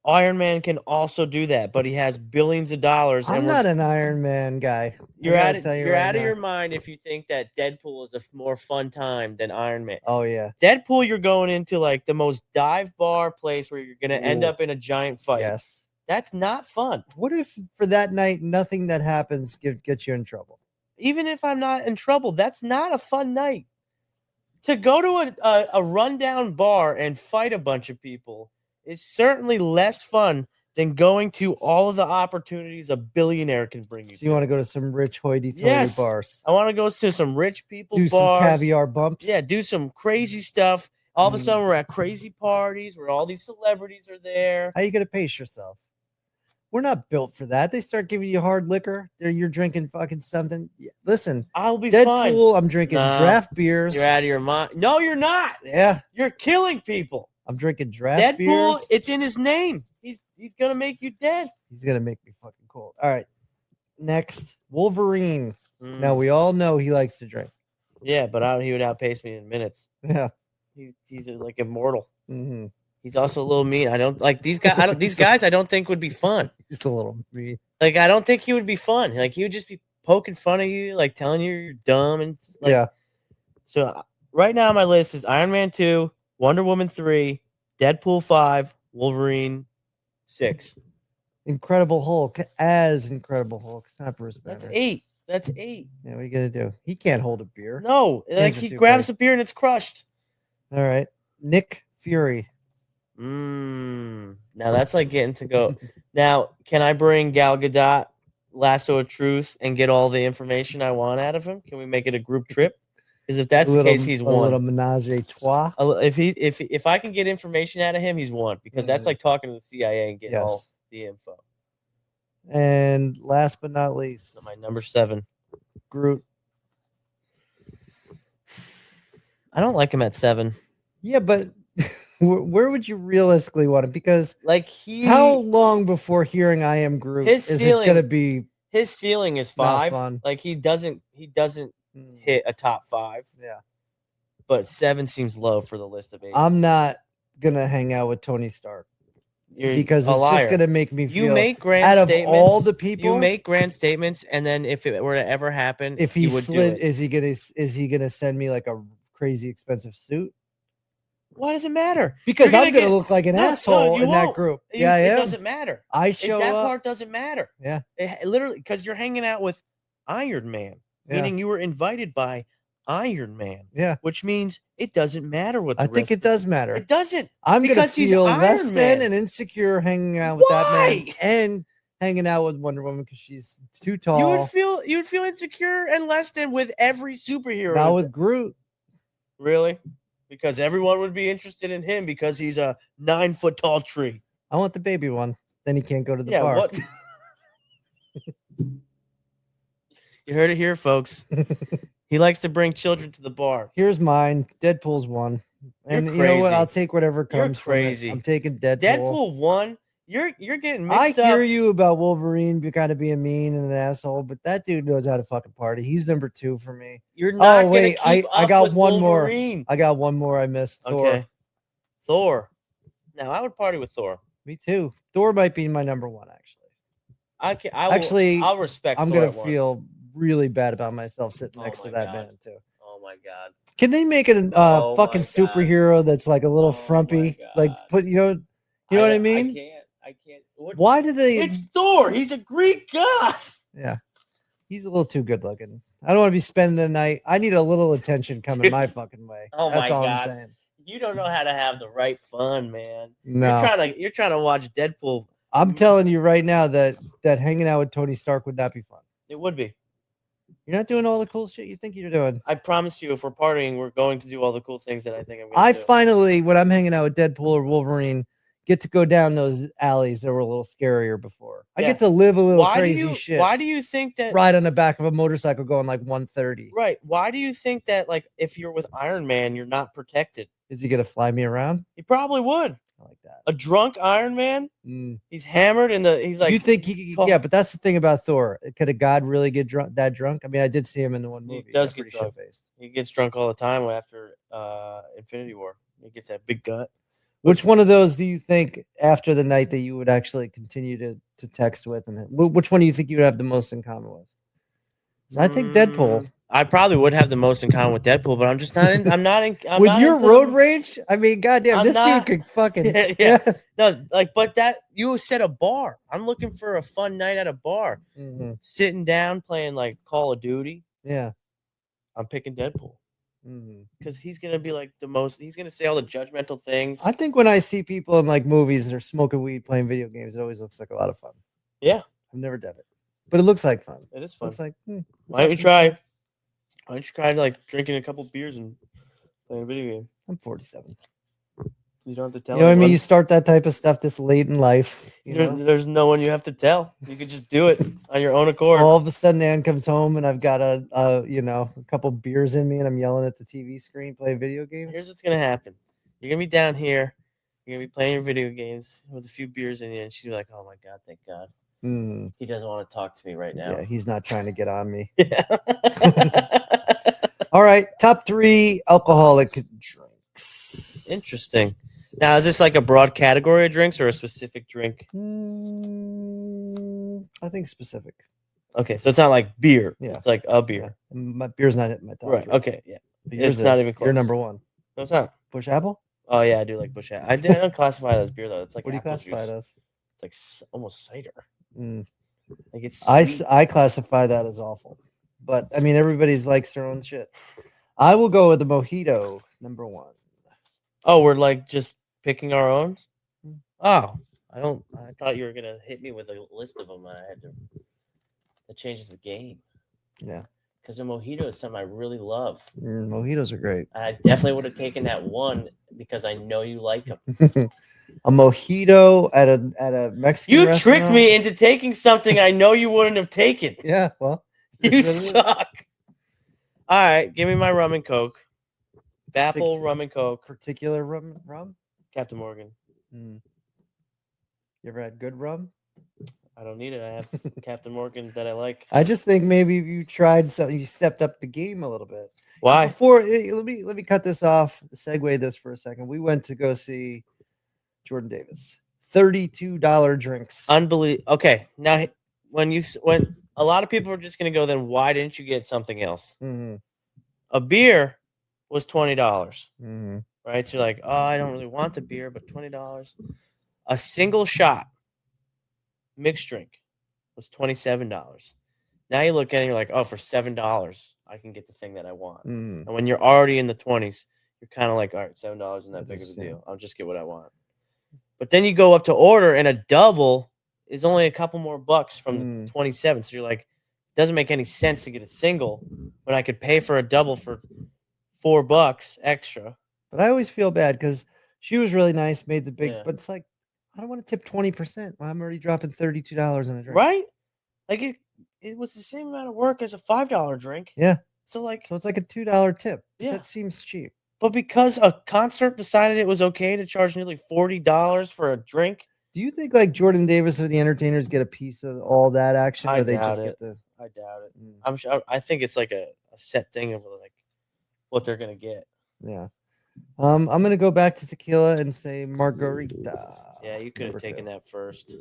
Iron Man can also do that, but he has billions of dollars.
I'm not an Iron Man guy.
You're out of your mind if you think that Deadpool is a more fun time than Iron Man.
Oh yeah,
Deadpool, you're going into like the most dive bar place where you're gonna end up in a giant fight.
Yes,
that's not fun.
What if for that night nothing that happens gets you in trouble?
Even if I'm not in trouble, that's not a fun night. To go to a rundown bar and fight a bunch of people is certainly less fun than going to all of the opportunities a billionaire can bring you.
So you want to go to some rich hoity-toity bars?
I want to go to some rich people
do
bars.
Some caviar bumps.
Yeah, do some crazy stuff. All of a sudden, we're at crazy parties where all these celebrities are there.
How are you going to pace yourself? We're not built for that. They start giving you hard liquor. You're drinking fucking something. Yeah, listen,
I'll be
Deadpool.
fine.
I'm drinking draft beers.
You're out of your mind. No, you're not.
Yeah,
you're killing people.
I'm drinking draft beers.
Deadpool, it's in his name. He's gonna make you dead.
He's gonna make me fucking cold. All right. Next, Wolverine. Now we all know he likes to drink.
Yeah, but he would outpace me in minutes.
Yeah.
He's like immortal.
Mm-hmm.
He's also a little mean. I don't like these guys. These guys I don't think would be fun.
He's a little mean.
Like I don't think he would be fun. Like he would just be poking fun of you, like telling you you're dumb and like,
yeah.
So right now my list is Iron Man 2, Wonder Woman 3, Deadpool 5, Wolverine 6.
Incredible Hulk as Incredible Hulk. It's not Bruce Banner.
That's 8. That's 8.
Yeah, what are you gonna do? He can't hold a beer.
No, like
Hands are
he
too
grabs
big.
a beer and it's crushed.
All right, Nick Fury.
Now that's like getting to go. Now, can I bring Gal Gadot, Lasso of Truth, and get all the information I want out of him? Can we make it a group trip? Because if that's the case, he's
a little
won.
menage a trois.
If I can get information out of him, he's won. Because that's like talking to the CIA and getting all the info.
And last but not least,
So my number 7,
Groot.
I don't like him at 7.
Yeah, but where would you realistically want him? Because
like
how long before hearing "I am Groot"
his
is
ceiling,
it gonna be?
His ceiling is 5. Like he doesn't hit a top 5.
Yeah,
but 7 seems low for the list of 8.
I'm not gonna hang out with Tony Stark because it's just gonna make me feel.
You make grand
out
statements.
Of all the people,
you make grand statements, and then if it were to ever happen,
if he
would
slid,
do it.
is he gonna send me like a crazy expensive suit?
Why does it matter?
Because I'm gonna look like an asshole in that group.
It doesn't matter.
I show
that
up.
Part doesn't matter.
Yeah,
literally, because you're hanging out with Iron Man, meaning you were invited by Iron Man.
Yeah,
which means it doesn't matter what.
I think it does matter.
It doesn't.
I'm gonna feel less than and insecure hanging out with that man and hanging out with Wonder Woman because she's too tall.
You would feel insecure and less than with every superhero.
Now with Groot,
really? Because everyone would be interested in him because he's a 9-foot tall tree.
I want the baby one. Then he can't go to the bar.
What? You heard it here, folks. He likes to bring children to the bar.
Here's mine. Deadpool's 1. And you know what? I'll take whatever comes. You're crazy. I'm taking Deadpool.
Deadpool 1. You're getting mixed
up. I hear you about Wolverine kind of being mean and an asshole, but that dude knows how to fucking party. He's number 2 for me.
You're not wait,
I got one
Wolverine.
more. I got one more I missed.
Okay. Thor. Now I would party with Thor.
Me too. Thor might be my number 1 actually. I'll respect. I'm gonna feel really bad about myself sitting next to that man too.
Oh my god!
Can they make it a fucking superhero that's like a little frumpy? Like put you know what I mean?
I can't.
Why do they?
It's Thor. He's a Greek god.
Yeah, he's a little too good looking. I don't want to be spending the night. I need a little attention coming my fucking way.
Oh
that's
my
all
god!
I'm saying.
You don't know how to have the right fun, man.
No.
You're trying to watch Deadpool.
I'm telling you right now that hanging out with Tony Stark would not be fun.
It would be.
You're not doing all the cool shit you think you're doing.
I promise you, if we're partying, we're going to do all the cool things that I think I'm going to do.
Finally, when I'm hanging out with Deadpool or Wolverine, get to go down those alleys that were a little scarier before. I get to live a little crazy shit.
Why do you think that?
Ride on the back of a motorcycle going like 130.
Right. Why do you think that, like, if you're with Iron Man, you're not protected?
Is he going to fly me around?
He probably would.
I like that.
A drunk Iron Man? He's hammered he's like...
You think he could... Yeah, but that's the thing about Thor. Could a god really get that drunk? I mean, I did see him in the one movie.
He does get drunk. He gets drunk all the time after Infinity War. He gets that big gut.
Which one of those do you think after the night that you would actually continue to text with? And which one do you think you would have the most in common with? I think Deadpool.
I probably would have the most in common with Deadpool, but I'm just not in. I'm not in.
With your road rage, I mean, goddamn, this dude could fucking.
Yeah. No, but that you said a bar. I'm looking for a fun night at a bar, sitting down playing like Call of Duty.
Yeah,
I'm picking Deadpool because he's gonna be like the most. He's gonna say all the judgmental things.
I think when I see people in like movies that are smoking weed, playing video games, it always looks like a lot of fun.
Yeah,
I've never done it, but it looks like fun.
It is fun.
It's like
why don't you try? Why don't you try like drinking a couple beers and playing a video game?
I'm 47.
You don't have to tell.
You know what I mean? You start that type of stuff this late in life.
There's no one you have to tell. You can just do it on your own accord.
All of a sudden, Ann comes home and I've got a couple beers in me and I'm yelling at the TV screen, playing video games.
Here's what's gonna happen. You're gonna be down here. You're gonna be playing your video games with a few beers in you, and she's like, "Oh my god, thank God." He doesn't want to talk to me right now.
Yeah, he's not trying to get on me.
Yeah.
All right, top 3 alcoholic drinks.
Interesting. Now, is this like a broad category of drinks or a specific drink?
I think specific.
Okay, so it's not like beer.
Yeah,
it's like a beer.
Yeah. My beer's not hitting my top.
Right.
3.
Okay. Yeah.
It's not even close. You're number 1.
No, it's not.
Bush Apple.
Oh yeah, I do like Bush Apple. I don't classify it as beer though. It's like
what do you classify it as?
It's like almost cider. Like it's.
I classify that as awful. But I mean, everybody likes their own shit. I will go with the mojito number 1.
Oh, we're like just picking our own.
Mm.
Oh, I don't. I thought you were gonna hit me with a list of them. I had to. That changes the game.
Yeah,
Because a mojito is something I really love.
mojitos are great.
I definitely would have taken that one because I know you like them.
A mojito at a Mexican
You
restaurant.
tricked me into taking something I know you wouldn't have taken.
Yeah, well,
You suck. All right, give me my rum and coke. Apple rum and coke.
Particular rum?
Captain Morgan.
Mm. You ever had good rum?
I don't need it. I have Captain Morgan that I like.
I just think maybe if you tried something, you stepped up the game a little bit.
Why?
Before, let me cut this off. Segue this for a second. We went to go see Jordan Davis. $32 drinks.
Unbelievable. Okay, now when a lot of people are just gonna go, then why didn't you get something else?
Mm-hmm.
A beer was $20.
Mm-hmm.
Right? So you're like, oh, I don't really want the beer, but $20. A single shot mixed drink was $27. Now you look at it and you're like, oh, for $7, I can get the thing that I want.
Mm-hmm.
And when you're already in the 20s, you're kind of like, all right, $7 isn't that big of a
Yeah.
deal. I'll just get what I want. But then you go up to order, and a double is only a couple more bucks from the 27. So you're like, it doesn't make any sense to get a single when I could pay for a double for $4 extra.
But I always feel bad because she was really nice, made the big, but it's like, I don't want to tip 20%. I'm already dropping $32 on a drink.
Right? Like it was the same amount of work as a $5 drink.
Yeah.
So
it's like a $2 tip.
Yeah.
That seems cheap.
But because a concert decided it was okay to charge nearly $40 for a drink.
Do you think like Jordan Davis or the entertainers get a piece of all that action, or they just get the?
I doubt it. I'm sure. I think it's like a set thing of like what they're gonna get.
Yeah. I'm gonna go back to tequila and say margarita.
Yeah, you could have taken that first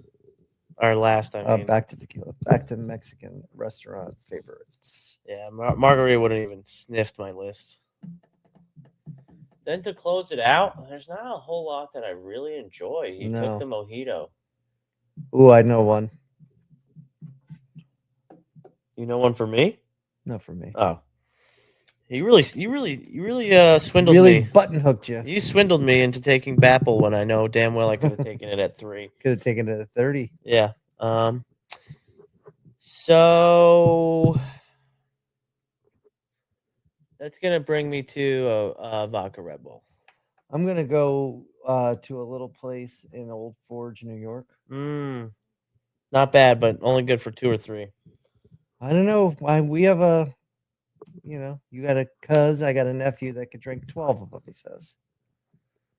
or last. I mean,
back to tequila. Back to Mexican restaurant favorites.
Yeah, margarita wouldn't even sniffed my list. Then to close it out, there's not a whole lot that I really enjoy. You took the mojito.
Ooh, I know one.
You know one for me?
No, for me.
Oh. You really swindled
me.
Button
hooked you.
You swindled me into taking Bapple when I know damn well I could have taken it at 3.
Could have taken it at 30.
Yeah. So that's gonna bring me to a vodka Red Bull.
I'm gonna go to a little place in Old Forge, New York.
Not bad, but only good for 2 or 3.
I don't know. We have a, you got a cuz, I got a nephew that could drink 12 of them. He says.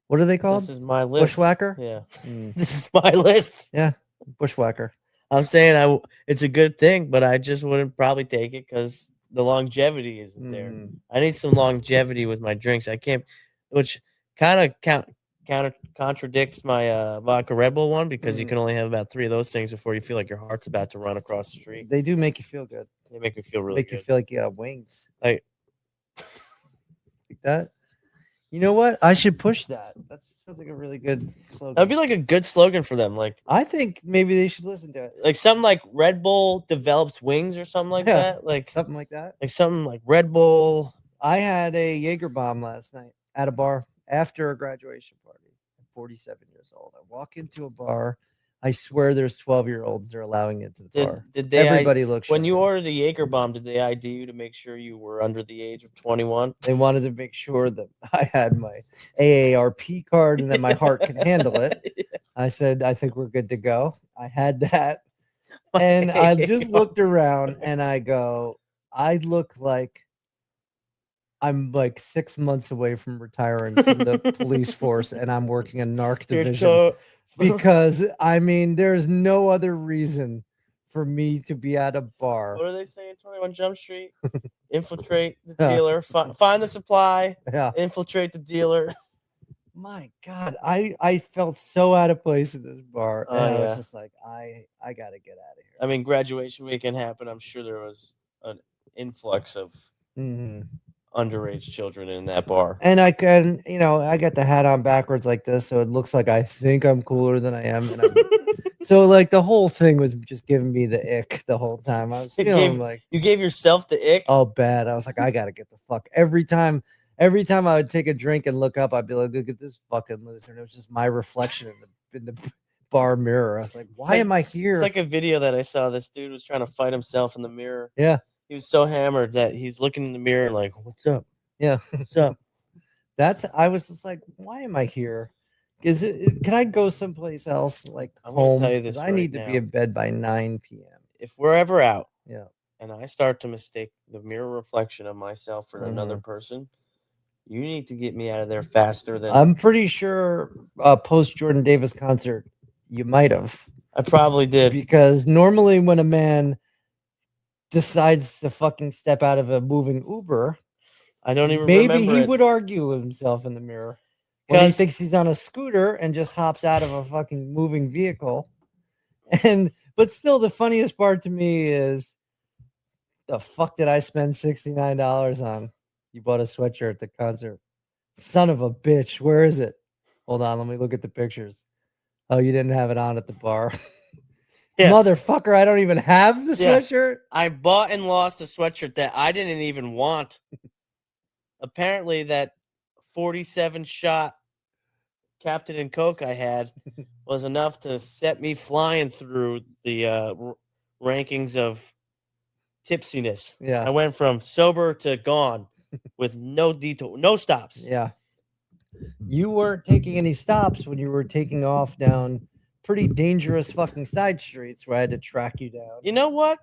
What are they called?
This is my list.
Bushwhacker.
Yeah. This is my list.
Yeah, bushwhacker.
I'm saying it's a good thing, but I just wouldn't probably take it because the longevity isn't there. I need some longevity with my drinks. I can't, which kind of contradicts my vodka Red Bull one because you can only have about 3 of those things before you feel like your heart's about to run across the street.
They do make you feel good.
They make me feel really good.
Make you feel like you have wings.
Like
that. You know what? I should push that. That sounds like a really good slogan.
That'd be like a good slogan for them. Like
I think maybe they should listen to it.
Like something like Red Bull develops wings or something like that. Like
something like that.
Like something like Red Bull.
I had a Jaeger bomb last night at a bar after a graduation party. I'm 47 years old. I walk into a bar. I swear there's 12-year-olds. They're allowing it to the bar. Everybody looks.
When you ordered the Jaeger bomb, did they ID you to make sure you were under the age of 21?
They wanted to make sure that I had my AARP card and that my heart could handle it. Yeah. I said, I think we're good to go. I had that. And I just looked around and I go, I look like I'm like 6 months away from retiring from the police force and I'm working a narc division. Because I mean, there's no other reason for me to be at a bar.
What are they saying? 21 Jump Street. Infiltrate the dealer. Find the supply.
Yeah.
Infiltrate the dealer.
My God, I felt so out of place at this bar. And I was just like, I gotta get out of here.
I mean, graduation weekend happened. I'm sure there was an influx of underage children in that bar.
And I can, I got the hat on backwards like this, so it looks like I think I'm cooler than I am. And I'm So like the whole thing was just giving me the ick the whole time. I was feeling like
You gave yourself the ick.
oh bad. I was like, I gotta get the fuck every time I would take a drink and look up, I'd be like, look at this fucking loser. And it was just my reflection in the bar mirror. I was like, why am I here?
It's like a video that I saw. This dude was trying to fight himself in the mirror.
Yeah.
He was so hammered that he's looking in the mirror like, what's up?
Yeah.
What's up?
I was just like, why am I here? Can I go someplace else like
I'm gonna
home?
tell you this
I
right
need to
now.
be in bed by 9 p.m.
If we're ever out,
Yeah.
and I start to mistake the mirror reflection of myself for another person, you need to get me out of there faster than
I'm pretty sure post Jordan Davis concert, you might have.
I probably did.
Because normally when a man decides to fucking step out of a moving Uber,
I don't even
maybe
remember
he
it.
would argue with himself in the mirror. When he thinks he's on a scooter and just hops out of a fucking moving vehicle. But still the funniest part to me is the fuck did I spend $69 on? You bought a sweatshirt at the concert. Son of a bitch. Where is it? Hold on, let me look at the pictures. Oh, you didn't have it on at the bar. Yeah. Motherfucker, I don't even have the sweatshirt.
I bought and lost a sweatshirt that I didn't even want. Apparently that 47 shot Captain and Coke I had was enough to set me flying through the rankings of tipsiness.
Yeah.
I went from sober to gone with no detour, no stops.
Yeah. You weren't taking any stops when you were taking off down pretty dangerous fucking side streets where I had to track you down.
You know what?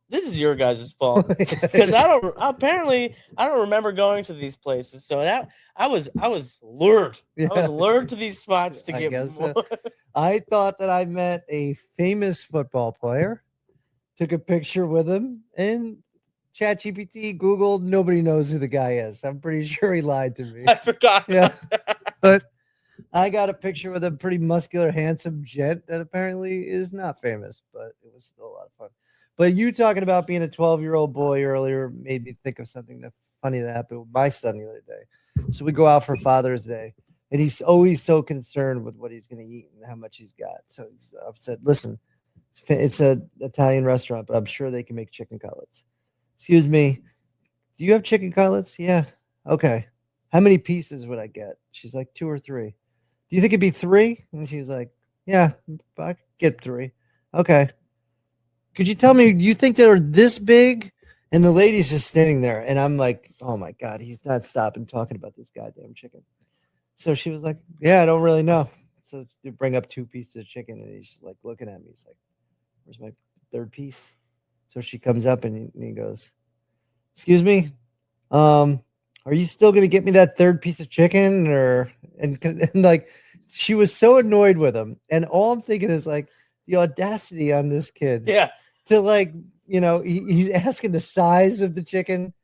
This is your guys' fault because I don't remember going to these places. So that I was lured. Yeah. I was lured to these spots to get more.
So. I thought that I met a famous football player, took a picture with him, and ChatGPT Googled. Nobody knows who the guy is. I'm pretty sure he lied to me.
I forgot.
Yeah, but I got a picture with a pretty muscular, handsome gent that apparently is not famous, but it was still a lot of fun. But you talking about being a 12-year-old boy earlier made me think of something funny that happened with my son the other day. So we go out for Father's Day, and he's always so concerned with what he's going to eat and how much he's got. So I've said, listen, it's an Italian restaurant, but I'm sure they can make chicken cutlets. Excuse me, do you have chicken cutlets? Yeah. Okay. How many pieces would I get? She's like, 2 or 3. Do you think it'd be 3? And she's like, yeah, I could get 3. Okay. Could you tell me, do you think they're this big? And the lady's just standing there. And I'm like, oh my God, he's not stopping talking about this goddamn chicken. So she was like, yeah, I don't really know. So they bring up 2 pieces of chicken and he's just like looking at me. He's like, where's my 3rd piece? So she comes up and he goes, excuse me, are you still going to get me that 3rd piece of chicken? And like, she was so annoyed with him. And all I'm thinking is like the audacity on this kid.
Yeah.
To like, he's asking the size of the chicken.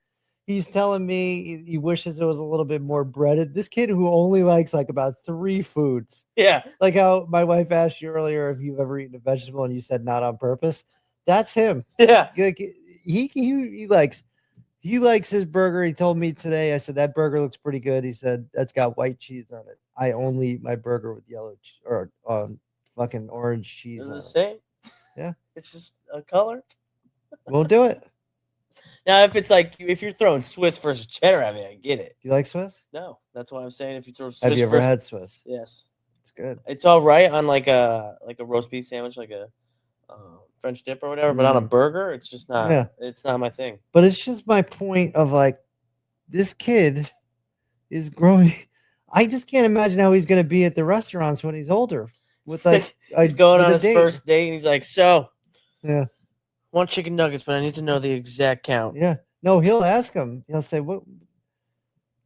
He's telling me he wishes it was a little bit more breaded. This kid who only likes like about 3 foods.
Yeah.
Like how my wife asked you earlier if you've ever eaten a vegetable and you said not on purpose. That's him.
Yeah.
Like he likes his burger. He told me today, I said, that burger looks pretty good. He said, that's got white cheese on it. I only eat my burger with yellow or fucking orange cheese.
Is it the same?
Yeah.
It's just a color.
We'll do it.
Now, if you're throwing Swiss versus cheddar at me, I get it.
Do you like Swiss?
No, that's why I'm saying if you throw Swiss.
Have you ever had Swiss?
Yes.
It's good.
It's all right on like a roast beef sandwich, like a French dip or whatever, but on a burger, it's just not. Yeah. It's not my thing.
But it's just my point of like, this kid is growing. I just can't imagine how he's going to be at the restaurants when he's older. With like,
he's going on his first date, and he's like, "So,
yeah,
want chicken nuggets, but I need to know the exact count."
Yeah, no, he'll ask him. He'll say, "What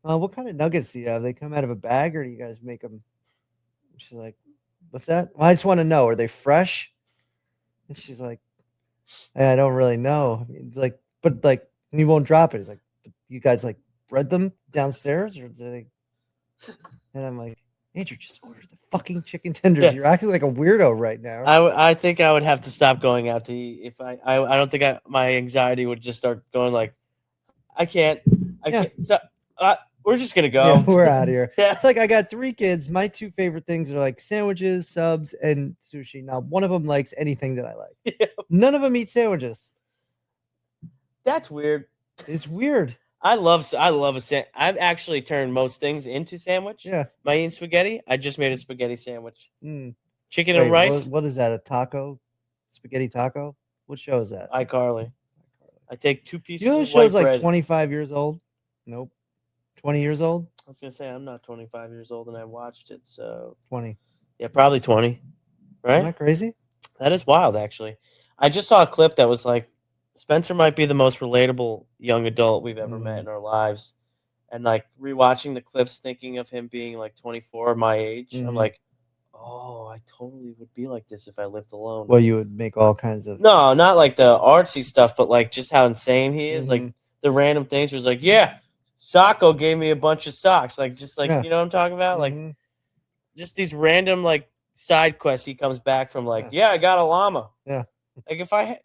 kind of nuggets do you have? They come out of a bag, or do you guys make them?" She's like, "What's that?" Well, I just want to know, are they fresh? And she's like, "I don't really know." I mean, like, but like, and he won't drop it. He's like, "You guys like bread them downstairs, or do they?" And I'm like, Andrew, just order the fucking chicken tenders. Yeah. You're acting like a weirdo right now.
I think I would have to stop going out to eat if I don't think my anxiety would just start going like, I can't. So, we're just gonna
Yeah,
go.
we're out of here.
Yeah.
It's like I got 3 kids. My 2 favorite things are like sandwiches, subs, and sushi. Now, one of them likes anything that I like.
Yeah.
None of them eat sandwiches.
That's weird.
It's weird.
I love a sandwich. I've actually turned most things into sandwich.
Yeah.
By eating spaghetti, I just made a spaghetti sandwich.
Mm.
Chicken
Wait,
and rice.
what is that? A taco? Spaghetti taco? What show is that?
iCarly. I take 2 pieces
You know,
of
the show's
white
like
bread.
25 years old. Nope. 20 years old.
I was gonna say I'm not 25 years old and I watched it, so
20.
yeah, probably 20. Right?
Isn't that crazy?
That is wild, actually. I just saw a clip that was like, Spencer might be the most relatable young adult we've ever met in our lives. And like rewatching the clips, thinking of him being like 24, my age, I'm like, oh, I totally would be like this if I lived alone.
Well, you would make all kinds of.
No, not like the artsy stuff, but like just how insane he is. Like the random things where he's like, yeah, Sacco gave me a bunch of socks. Like, just like, you know what I'm talking about? Like, just these random like side quests he comes back from, like, yeah, I got a llama.
Yeah.
Like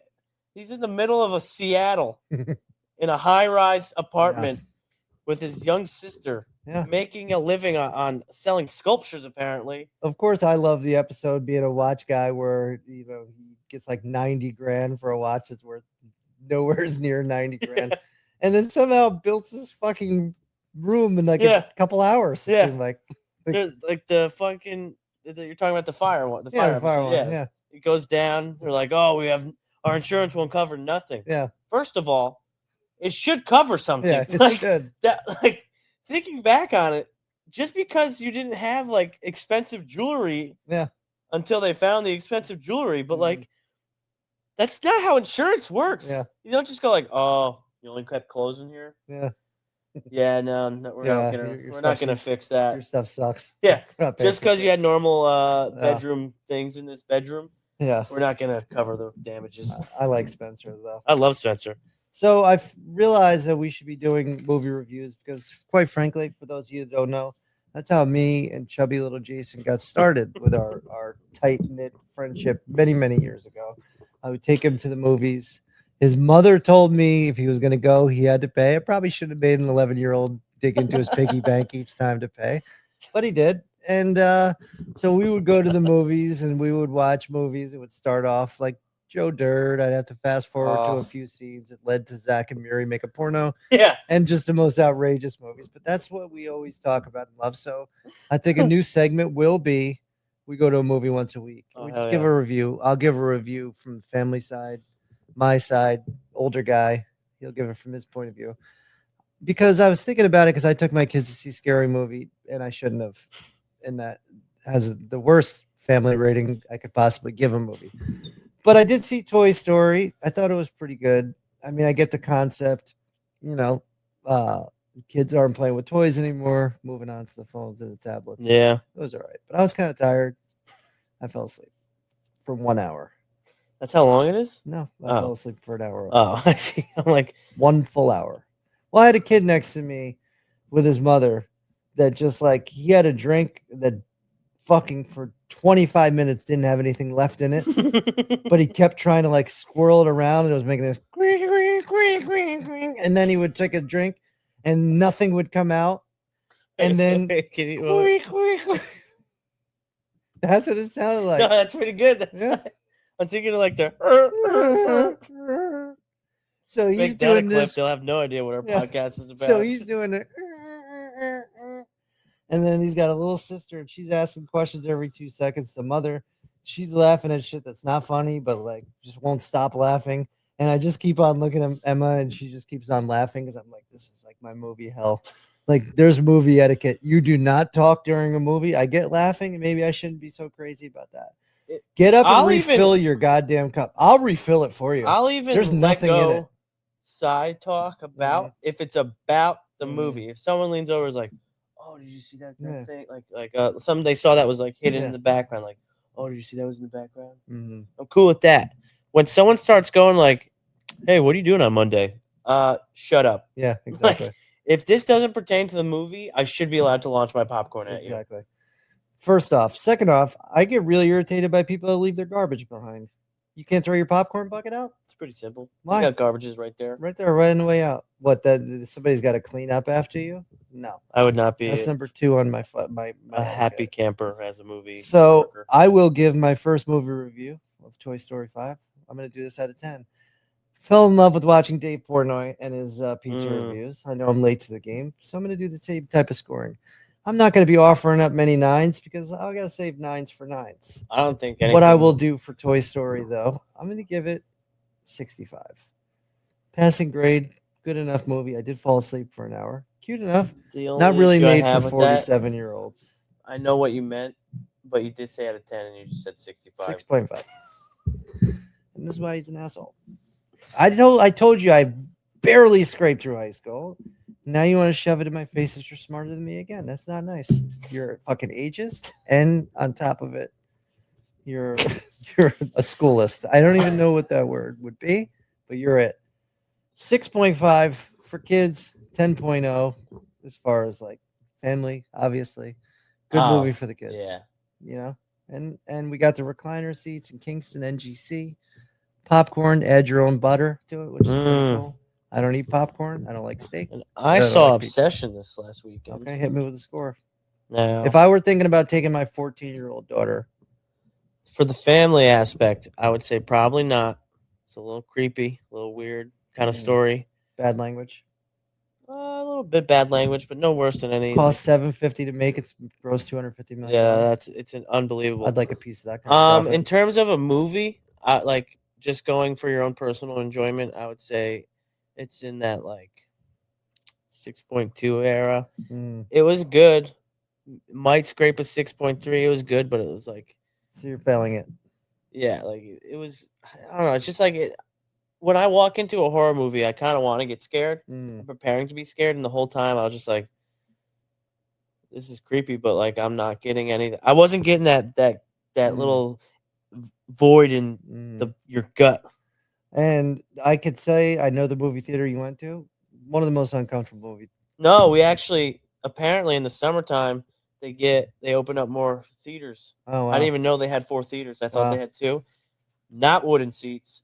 he's in the middle of a Seattle in a high-rise apartment with his young sister, making a living on selling sculptures, apparently.
Of course, I love the episode being a watch guy where, you know, he gets like 90 grand for a watch that's worth nowhere near 90 grand. And then somehow built this fucking room in like a couple hours.
Yeah.
Like
the fucking, you're talking about the fire one. The
fire
fire
one.
yeah. It goes down. They're like, oh, our insurance won't cover nothing.
Yeah.
First of all, it should cover something.
Yeah, it
like,
should.
Like, thinking back on it, just because you didn't have like expensive jewelry until they found the expensive jewelry, but like, that's not how insurance works.
Yeah.
You don't just go like, oh, you only kept clothes in here?
Yeah.
Yeah, no, we're not gonna fix that.
Your stuff sucks.
Yeah. Just because you had normal bedroom things in this bedroom.
Yeah.
We're not gonna cover the damages.
I like Spencer though.
I love Spencer.
So I've realized that we should be doing movie reviews because, quite frankly, for those of you that don't know, that's how me and chubby little Jason got started with our tight-knit friendship many, many years ago. I would take him to the movies. His mother told me if he was going to go, he had to pay. I probably should have made an 11-year-old dig into his piggy bank each time to pay, but he did. And so we would go to the movies and we would watch movies. It would start off like Joe Dirt. I'd have to fast forward to a few scenes that led to Zach and Miri make a porno.
Yeah.
And just the most outrageous movies. But that's what we always talk about and love. So I think a new segment will be we go to a movie once a week. We just give a review. I'll give a review from the family side, my side, older guy. He'll give it from his point of view. Because I was thinking about it because I took my kids to see Scary Movie and I shouldn't have. And that has the worst family rating I could possibly give a movie. But I did see Toy Story. I thought it was pretty good. I mean, I get the concept. You know, kids aren't playing with toys anymore, moving on to the phones and the tablets.
Yeah.
It was all right. But I was kind of tired. I fell asleep for 1 hour.
That's how long it is?
No, I fell asleep for an hour.
Oh, I see. I'm like
1 full hour. Well, I had a kid next to me with his mother that just like he had a drink that fucking for 25 minutes didn't have anything left in it, but he kept trying to like swirl it around and it was making this and then he would take a drink and nothing would come out and then that's what it sounded like.
No, that's pretty good. I'm thinking of like the
so he's doing this.
They'll have no idea what our podcast is about.
So he's doing it. And then he's got a little sister, and she's asking questions every 2 seconds. The mother, she's laughing at shit that's not funny, but like just won't stop laughing. And I just keep on looking at Emma, and she just keeps on laughing because I'm like, this is like my movie hell. Like there's movie etiquette. You do not talk during a movie. I get laughing, and maybe I shouldn't be so crazy about that. Get up and refill your goddamn cup. I'll refill it for you.
I'll even
there's nothing in it.
Side talk about if it's about the movie. If someone leans over, is like, oh, did you see that thing? Like something they saw that was like hidden in the background. Like, oh, did you see that was in the background? I'm cool with that. When someone starts going like, hey, what are you doing on Monday? Shut up.
Yeah, exactly.
Like, if this doesn't pertain to the movie, I should be allowed to launch my popcorn at you.
Exactly. First off. Second off, I get really irritated by people that leave their garbage behind. You can't throw your popcorn bucket out?
It's pretty simple.
Why?
You got garbages right there.
Right there, right on the way out. What? That somebody's got to clean up after you? No.
I would not be
That's number 2 on my
a happy camper as a movie.
So
worker.
I will give my first movie review of Toy Story 5. I'm going to do this out of 10. Fell in love with watching Dave Portnoy and his pizza reviews. I know I'm late to the game, so I'm going to do the same type of scoring. I'm not going to be offering up many 9s because I got to save 9s for 9s.
I don't think anything.
What I will do for Toy Story, though, I'm going to give it 65. Passing grade, good enough movie. I did fall asleep for an hour. Cute enough. Not really made for 47-year-olds.
I know what you meant, but you did say out of 10 and you just said 65.
6.5. And this is why he's an asshole. I told you I barely scraped through high school. Now you want to shove it in my face that you're smarter than me again. That's not nice. You're fucking ageist, and on top of it, you're a schoolist. I don't even know what that word would be, but you're it. 6.5 for kids, 10.0 as far as like family, obviously. Good movie for the kids.
Yeah.
You know, and we got the recliner seats in Kingston NGC. Popcorn, add your own butter to it, which is pretty cool. I don't eat popcorn. I don't like steak.
And I saw Obsession this last weekend.
Okay, hit me with a score.
Now,
if I were thinking about taking my 14-year-old daughter,
for the family aspect, I would say probably not. It's a little creepy, a little weird kind of story.
Bad language.
A little bit bad language, but no worse than any.
Cost $750 to make. It's gross $250 million.
Yeah, it's an unbelievable.
I'd like a piece of that kind of stuff.
In terms of a movie, like just going for your own personal enjoyment, I would say it's in that like 6.2 era. It was good. Might scrape a 6.3. It was good, but it was like.
So you're failing it.
Yeah, like it was. I don't know. It's just like it. When I walk into a horror movie, I kind of want to get scared. I'm preparing to be scared, and the whole time I was just like, "This is creepy," but like I'm not getting anything. I wasn't getting that little void in your gut.
And I could say I know the movie theater you went to. One of the most uncomfortable movies.
No, we actually apparently in the summertime they open up more theaters.
Oh, wow.
I didn't even know they had 4 theaters. I thought they had 2. Not wooden seats.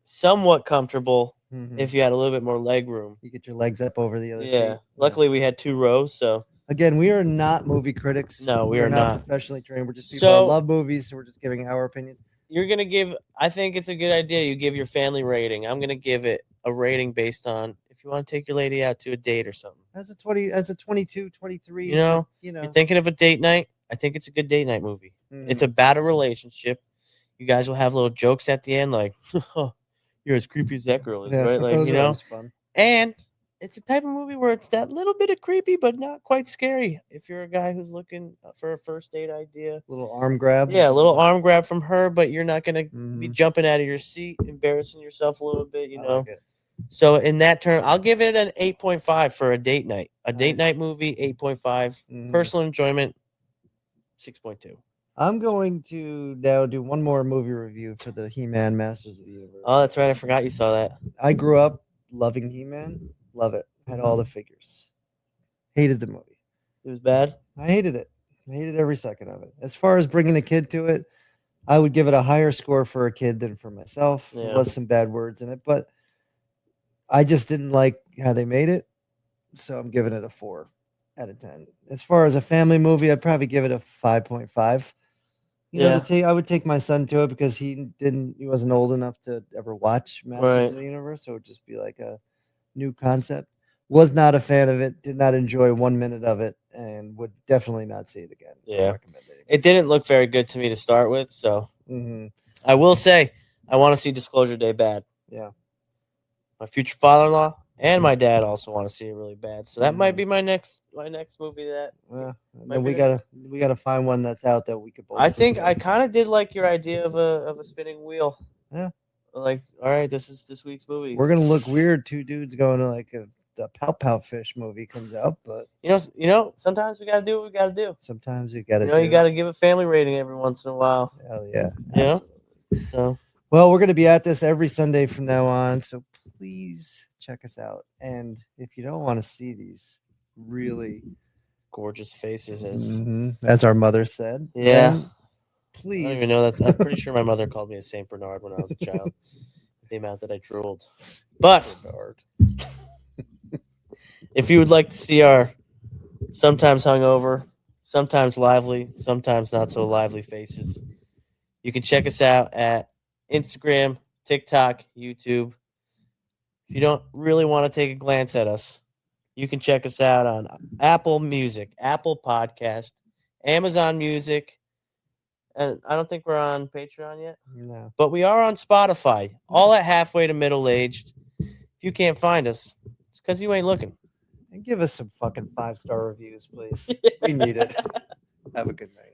Somewhat comfortable if you had a little bit more leg room.
You get your legs up over the other seat.
Yeah. Luckily, we had 2 rows. So
again, we are not movie critics.
No, we are not
professionally trained. We're just people that love movies. So we're just giving our opinions.
You're gonna give. I think it's a good idea. You give your family rating. I'm gonna give it a rating based on if you want to take your lady out to a date or something.
As a 22, 23.
You're thinking of a date night. I think it's a good date night movie. It's about a relationship. You guys will have little jokes at the end, like, "You're as creepy as that girl is," right? Like,
fun.
And it's a type of movie where it's that little bit of creepy, but not quite scary. If you're a guy who's looking for a first date idea,
little arm grab.
Yeah, a little arm grab from her, but you're not gonna be jumping out of your seat, embarrassing yourself a little bit, you know.
Like
so in that term, I'll give it an 8.5 for a date night. A date night movie, 8.5. Personal enjoyment, 6.2.
I'm going to now do one more movie review for the He-Man Masters of the Universe.
Oh, that's right. I forgot you saw that.
I grew up loving He-Man. Love it. Had all the figures. Hated the movie.
It was bad?
I hated it. I hated every second of it. As far as bringing a kid to it, I would give it a higher score for a kid than for myself.
Yeah.
There was some bad words in it, but I just didn't like how they made it. So I'm giving it a 4 out of 10. As far as a family movie, I'd probably give it a 5.5. I would take my son to it because he wasn't old enough to ever watch Masters of the Universe. So it would just be like a new concept. Was not a fan of it. Did not enjoy 1 minute of it, and would definitely not see it again.
Yeah, it didn't look very good to me to start with. So I will say I want to see Disclosure Day bad.
Yeah,
my future father-in-law and my dad also want to see it really bad. So that might be my next movie. That
we gotta find one that's out that we could both.
I think I kind of did like your idea of a spinning wheel.
Yeah,
like all right, this is this week's movie.
We're gonna look weird, 2 dudes going to like the Pow Fish movie comes out, but
you know, sometimes we gotta do what we gotta do.
Sometimes you gotta,
you gotta give a family rating every once in a while.
Hell yeah,
yeah. So,
well, we're gonna be at this every Sunday from now on. So please check us out. And if you don't want to see these really
gorgeous faces,
as our mother said,
yeah,
please.
I don't even know that. I'm pretty sure my mother called me a Saint Bernard when I was a child. The amount that I drooled. But
Bernard.
if you would like to see our sometimes hungover, sometimes lively, sometimes not so lively faces, you can check us out at Instagram, TikTok, YouTube. If you don't really want to take a glance at us, you can check us out on Apple Music, Apple Podcast, Amazon Music, and I don't think we're on Patreon yet.
No.
But we are on Spotify, all at halfway to middle-aged. If you can't find us, it's because you ain't looking.
And give us some fucking 5-star reviews, please. We need it. Have a good night.